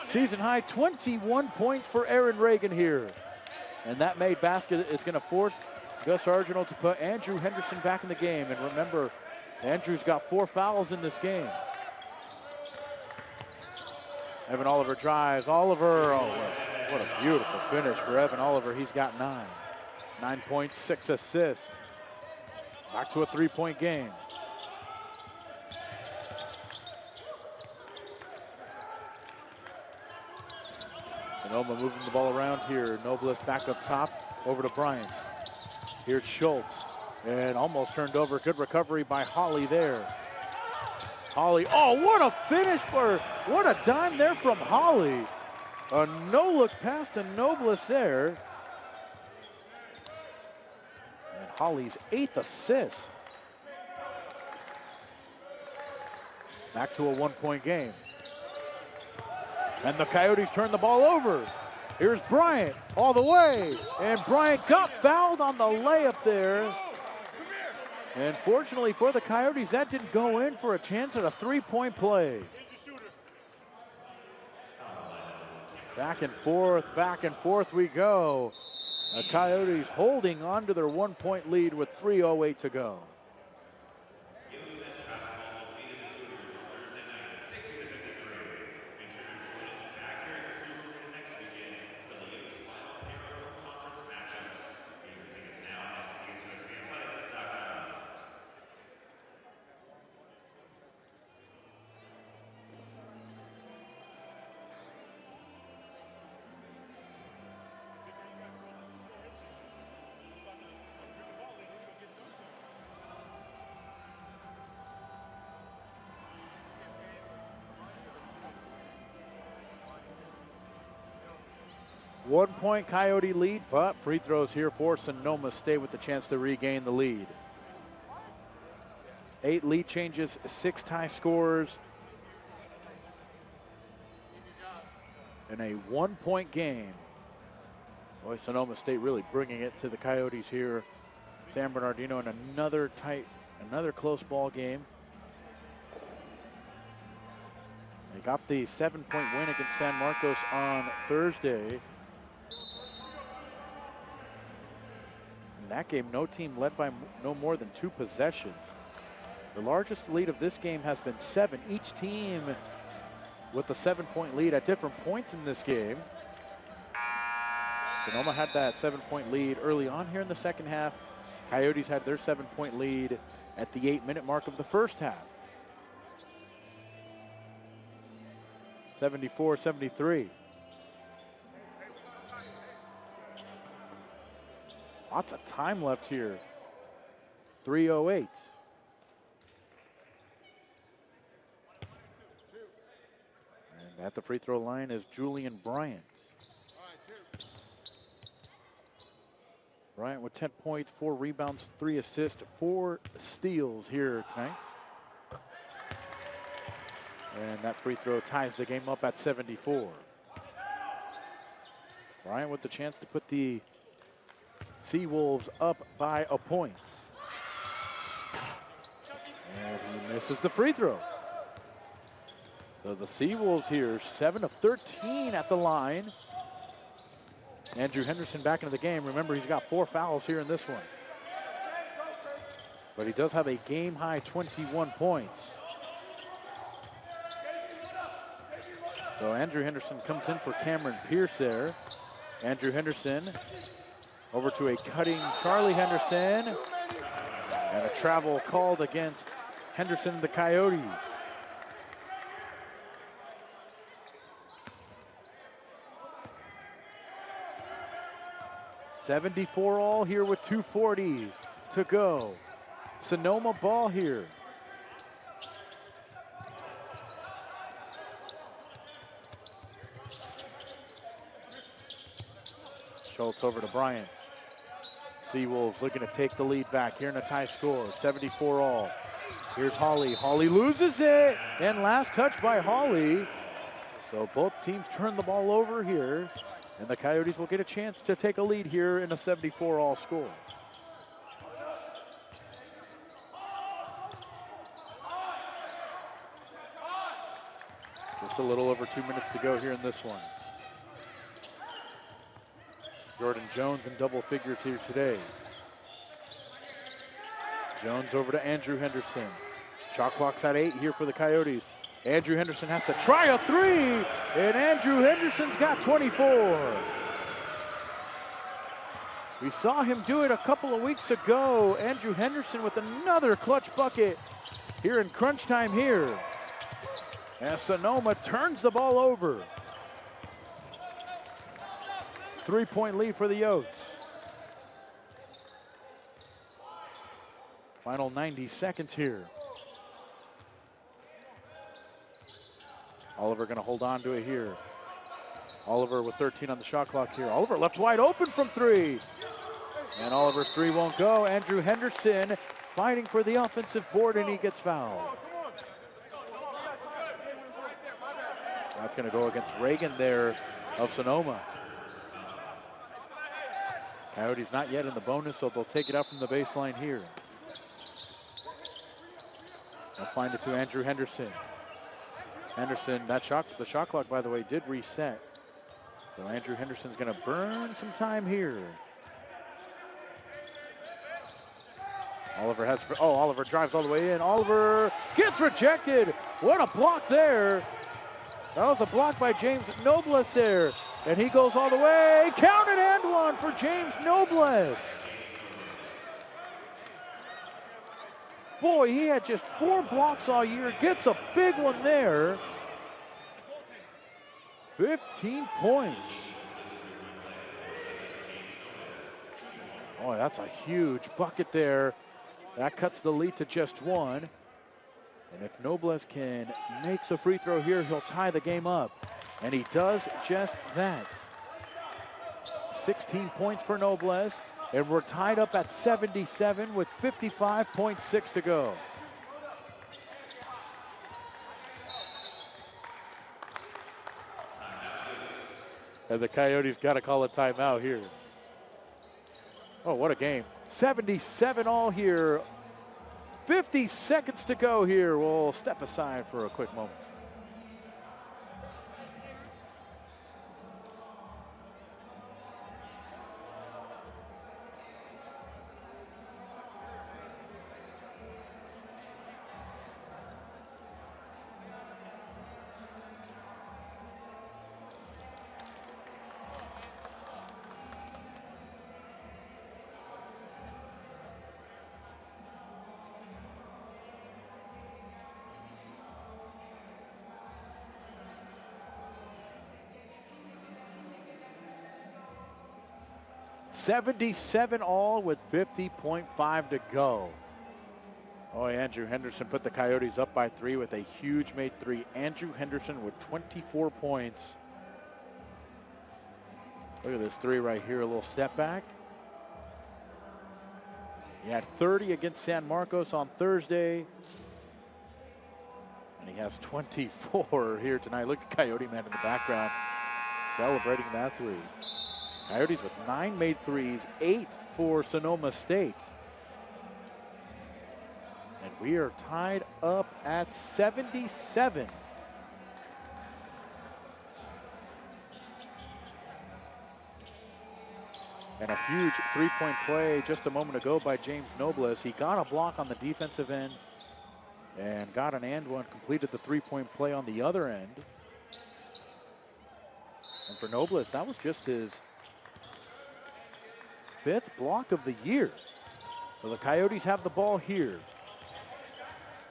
Season high 21 points for Aaron Reagan here. And that made basket is going to force Gus Argenal to put Andrew Henderson back in the game. And remember, Andrew's got 4 fouls in this game. Evan Oliver drives. Oliver, oh, what a beautiful finish for Evan Oliver. He's got 9. 9 points, 6 assists. Back to a 3-point game. Sonoma moving the ball around here. Noblesse back up top, over to Bryant. Here's Schultz, and almost turned over. Good recovery by Holly there. Holly, oh, what a finish what a dime there from Holly. A no-look pass to Noblesse there. And Holly's 8th assist. Back to a 1-point game. And the Coyotes turn the ball over. Here's Bryant all the way. And Bryant got fouled on the layup there. And fortunately for the Coyotes, that didn't go in for a chance at a 3-point play. Back and forth we go. The Coyotes holding on to their 1-point lead with 3:08 to go. One-point Coyote lead, but free throws here for Sonoma State with the chance to regain the lead. 8 lead changes, 6 tie scores. In a 1-point game. Boy, Sonoma State really bringing it to the Coyotes here. San Bernardino in another close ball game. They got the 7-point win against San Marcos on Thursday. In that game, no team led by no more than 2 possessions. The largest lead of this game has been 7. Each team with a 7-point lead at different points in this game. Sonoma had that 7-point lead early on here in the second half. Coyotes had their 7-point lead at the 8-minute mark of the first half. 74-73. Lots of time left here. 3:08. And at the free throw line is Julian Bryant. Bryant with 10 points, 4 rebounds, 3 assists, 4 steals here tonight. And that free throw ties the game up at 74. Bryant with the chance to put the Seawolves up by a point. And he misses the free throw. So the Seawolves here, 7 of 13 at the line. Andrew Henderson back into the game. Remember, he's got 4 fouls here in this one. But he does have a game-high 21 points. So Andrew Henderson comes in for Cameron Pierce there. Andrew Henderson over to a cutting Charlie Henderson. And a travel called against Henderson and the Coyotes. .74 all here with 2:40 to go. Sonoma ball here. Schultz over to Bryant. Seawolves looking to take the lead back here in a tie score, 74 all. Here's Hawley. Hawley loses it, and last touch by Hawley. So both teams turn the ball over here, and the Coyotes will get a chance to take a lead here in a 74 all score. Just a little over 2 minutes to go here in this one. Jordan Jones in double figures here today. Jones over to Andrew Henderson. Shot clock's at 8 here for the Coyotes. Andrew Henderson has to try a 3, and Andrew Henderson's got 24. We saw him do it a couple of weeks ago. Andrew Henderson with another clutch bucket here in crunch time here. As Sonoma turns the ball over. 3-point lead for the Yotes. Final 90 seconds here. Oliver gonna hold on to it here. Oliver with 13 on the shot clock here. Oliver left wide open from 3. And Oliver's 3 won't go. Andrew Henderson fighting for the offensive board, and he gets fouled. That's gonna go against Reagan there of Sonoma. Coyotes not yet in the bonus, so they'll take it out from the baseline here. They'll find it to Andrew Henderson. Henderson, the shot clock, by the way, did reset. So Andrew Henderson's gonna burn some time here. Oliver drives all the way in. Oliver gets rejected. What a block there. That was a block by James Nobles there. And he goes all the way. Counted and one for James Nobles. Boy, he had just 4 blocks all year. Gets a big one there. 15 points. Boy, that's a huge bucket there. That cuts the lead to just 1. And if Nobles can make the free throw here, he'll tie the game up. And he does just that. 16 points for Nobles. And we're tied up at 77 with 55.6 to go. And the Coyotes got to call a timeout here. Oh, what a game. 77 all here. 50 seconds to go here. We'll step aside for a quick moment. .77 all with 50.5 to go. Oh, Andrew Henderson put the Coyotes up by 3 with a huge made 3. Andrew Henderson with 24 points. Look at this 3 right here, a little step back. He had 30 against San Marcos on Thursday. And he has 24 here tonight. Look at Coyote Man in the background celebrating that 3. Coyotes with 9 made 3s, 8 for Sonoma State. And we are tied up at 77. And a huge three-point play just a moment ago by James Nobles. He got a block on the defensive end and got an and one, completed the three-point play on the other end. And for Nobles, that was just his 5th block of the year. So the Coyotes have the ball here.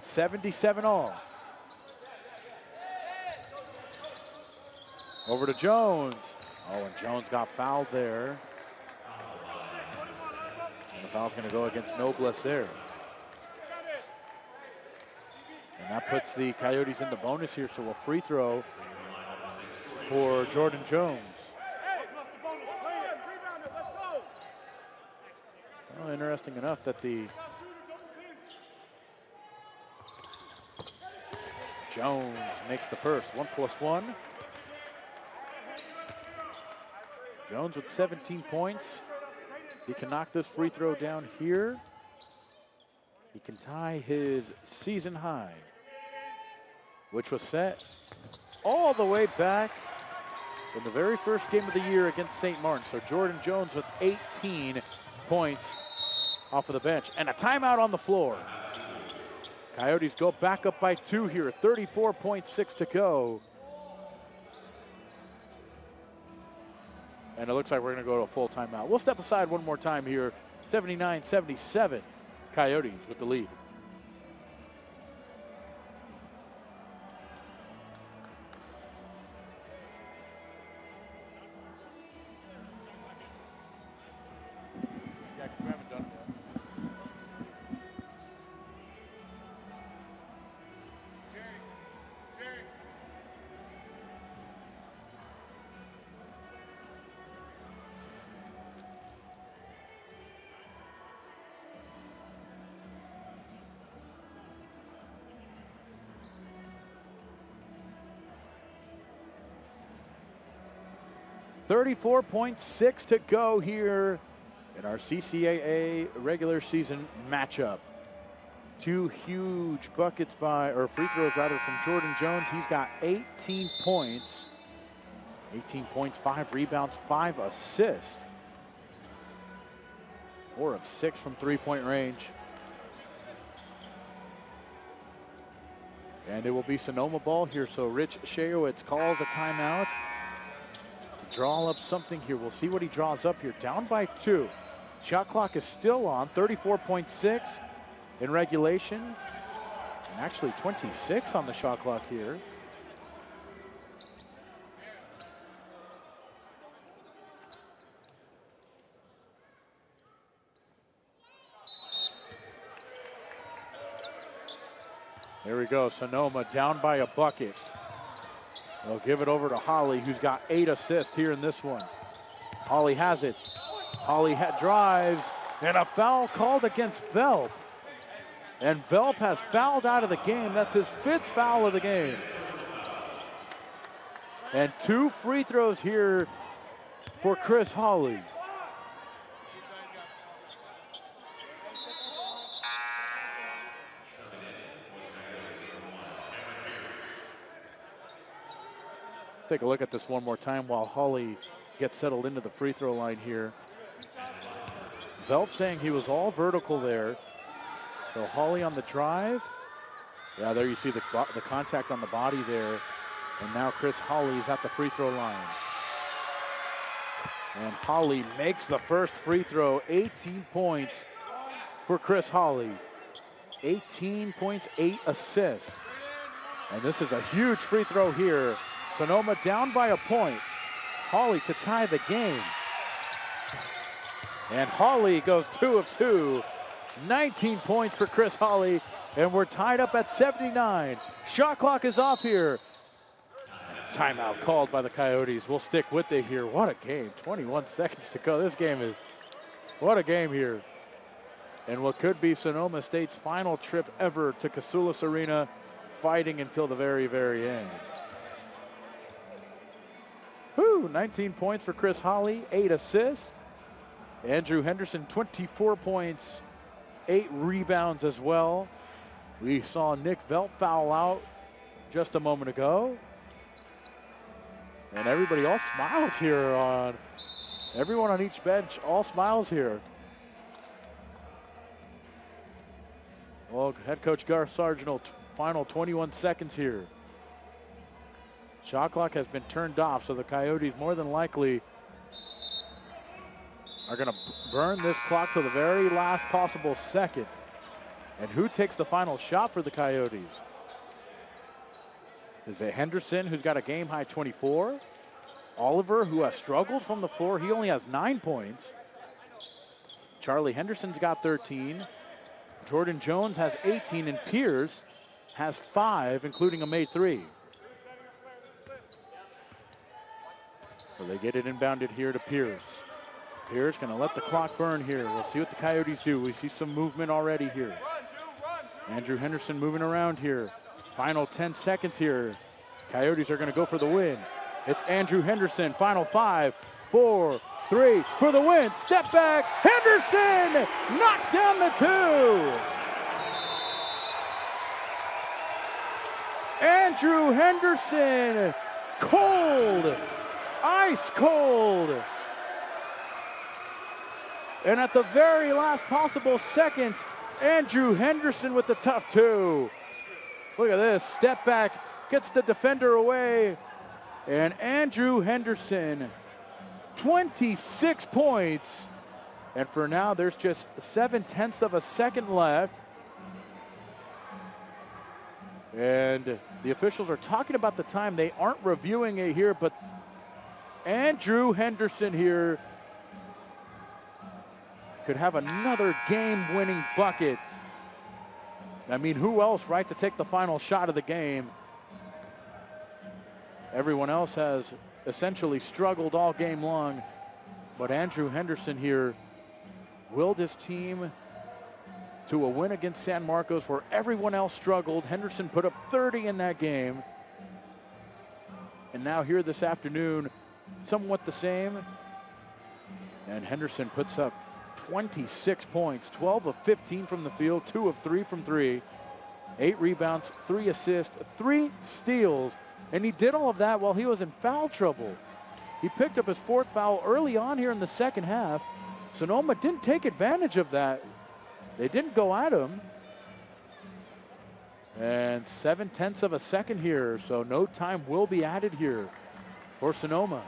77 all. Over to Jones. Oh, and Jones got fouled there. And the foul's going to go against Nobles there. And that puts the Coyotes in the bonus here, so a free throw for Jordan Jones. Well, interesting enough that the Jones makes the first. 1+1. Jones with 17 points. He can knock this free throw down here. He can tie his season high, which was set all the way back in the very first game of the year against St. Martin. So Jordan Jones with 18 points off of the bench. And a timeout on the floor. Coyotes go back up by 2 here, 34.6 to go. And it looks like we're going to go to a full timeout. We'll step aside one more time here. 79-77, Coyotes with the lead. Yeah, 'cause we haven't done it yet. 34.6 to go here in our CCAA regular season matchup. 2 huge buckets or free throws rather, from Jordan Jones. He's got 18 points. 18 points, 5 rebounds, 5 assists. 4 of 6 from three-point range. And it will be Sonoma ball here, so Rich Shayowitz calls a timeout to draw up something here. We'll see what he draws up here. Down by 2. Shot clock is still on, 34.6 in regulation. And actually 26 on the shot clock here. There we go, Sonoma down by a bucket. They'll give it over to Holly, who's got 8 assists here in this one. Holly has it. Holly drives, and a foul called against Velp. And Velp has fouled out of the game. That's his 5th foul of the game. And 2 free throws here for Chris Holly. Take a look at this one more time while Holly gets settled into the free throw line here. Velp saying he was all vertical there. So Holly on the drive. Yeah, there you see the contact on the body there. And now Chris Holly's at the free throw line. And Holly makes the first free throw. 18 points for Chris Holly. 18 points, 8 assists. And this is a huge free throw here. Sonoma down by a point. Holly to tie the game. And Holly goes 2 of 2. 19 points for Chris Holly. And we're tied up at 79. Shot clock is off here. Timeout called by the Coyotes. We'll stick with it here. What a game. 21 seconds to go. This game is, what a game here. And what could be Sonoma State's final trip ever to Casulas Arena, fighting until the very, very end. Woo, 19 points for Chris Holly, 8 assists. Andrew Henderson, 24 points, 8 rebounds as well. We saw Nick Velp foul out just a moment ago. And everybody all smiles here on Everyone on each bench, all smiles here. Well, head coach Garth Sargent, final 21 seconds here. Shot clock has been turned off, so the Coyotes more than likely are going to burn this clock to the very last possible second. And who takes the final shot for the Coyotes? Is it Henderson, who's got a game-high 24? Oliver, who has struggled from the floor, he only has 9 points. Charlie Henderson's got 13. Jordan Jones has 18, and Pierce has 5, including a made 3. So they get it inbounded here to Pierce. Pierce gonna let the clock burn here. We'll see what the Coyotes do. We see some movement already here. Andrew Henderson moving around here. Final 10 seconds here. Coyotes are gonna go for the win. It's Andrew Henderson, final 5, 4, 3, for the win. Step back, Henderson knocks down the 2. Andrew Henderson, cold, ice cold. And at the very last possible second, Andrew Henderson with the tough 2. Look at this, step back, gets the defender away. And Andrew Henderson, 26 points. And for now, there's just 0.7 of a second left. And the officials are talking about the time. They aren't reviewing it here, but Andrew Henderson here could have another game-winning bucket. I mean, who else, right, to take the final shot of the game? Everyone else has essentially struggled all game long, but Andrew Henderson here willed his team to a win against San Marcos where everyone else struggled. Henderson put up 30 in that game. And now here this afternoon, somewhat the same. And Henderson puts up 26 points, 12 of 15 from the field, 2 of 3 from 3, 8 rebounds, 3 assists, 3 steals. And he did all of that while he was in foul trouble. He picked up his 4th foul early on here in the second half. Sonoma didn't take advantage of that. They didn't go at him. And 0.7 of a second here, so no time will be added here for Sonoma.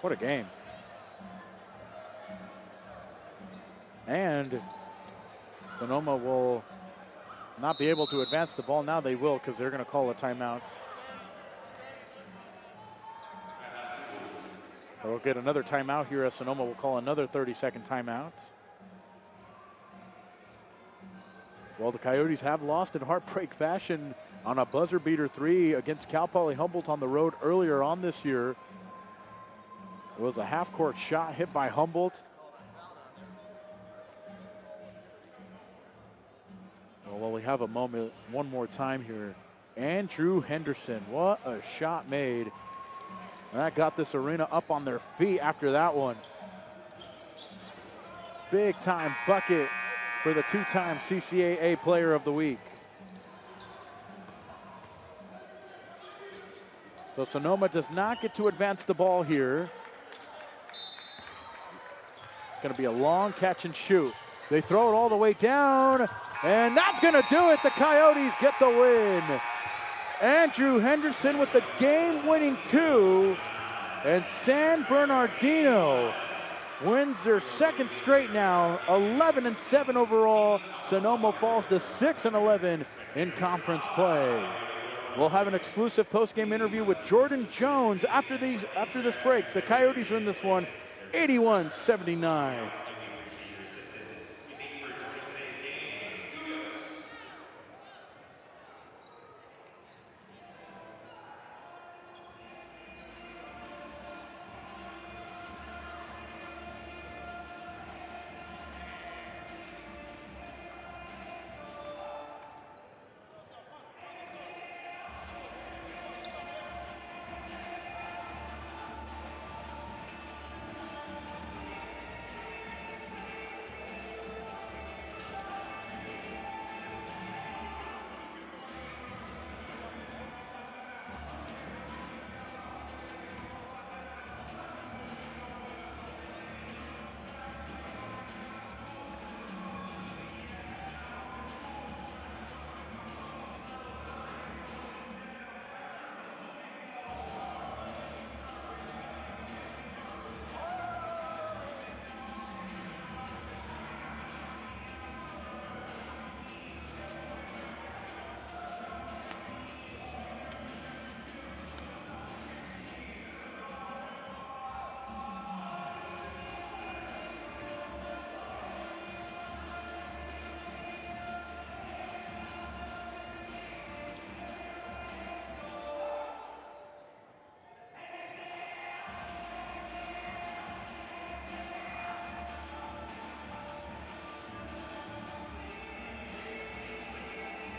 What a game. And Sonoma will not be able to advance the ball. Now they will, because they're going to call a timeout. So we'll get another timeout here as Sonoma will call another 30-second timeout. Well, the Coyotes have lost in heartbreak fashion on a buzzer beater 3 against Cal Poly Humboldt on the road earlier on this year. It was a half-court shot hit by Humboldt. Well, we have a moment one more time here. Andrew Henderson, what a shot made. And that got this arena up on their feet after that one. Big time bucket for the 2-time CCAA Player of the Week. So Sonoma does not get to advance the ball here. It's going to be a long catch and shoot. They throw it all the way down, and that's going to do it. The Coyotes get the win. Andrew Henderson with the game-winning 2, and San Bernardino wins their 2nd straight now, 11-7 overall. Sonoma falls to 6-11 in conference play. We'll have an exclusive post-game interview with Jordan Jones after this break. The Coyotes win this one, 81-79.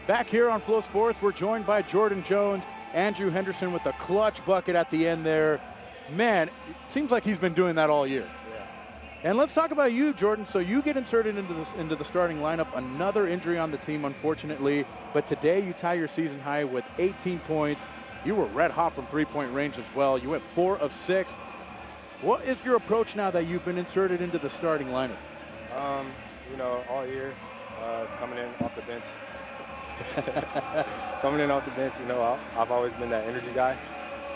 Back here on Flow Sports, we're joined by Jordan Jones, Andrew Henderson with a clutch bucket at the end there. Man, it seems like he's been doing that all year. And let's talk about you, Jordan. So you get inserted into the starting lineup. Another injury on the team, unfortunately. But today you tie your season high with 18 points. You were red hot from three-point range as well. You went 4 of 6. What is your approach now that you've been inserted into the starting lineup? You know, all year, coming in off the bench. Coming in off the bench, you know, I've always been that energy guy.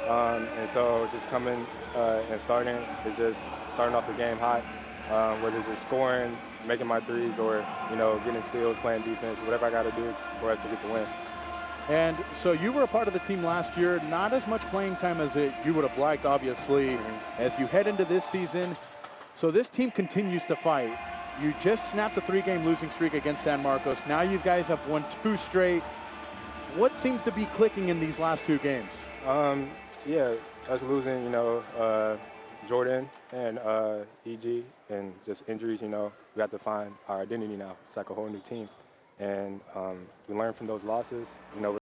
And so just coming and starting is just starting off the game hot, whether it's just scoring, making my threes, or, you know, getting steals, playing defense, whatever I got to do for us to get the win. And so you were a part of the team last year, not as much playing time as you would have liked, obviously, as you head into this season. So this team continues to fight. You just snapped a 3-game losing streak against San Marcos. Now you guys have won 2 straight. What seems to be clicking in these last 2 games? Yeah, us losing, you know, Jordan and EG, and just injuries, you know, we have to find our identity now. It's like a whole new team. And we learn from those losses. You know,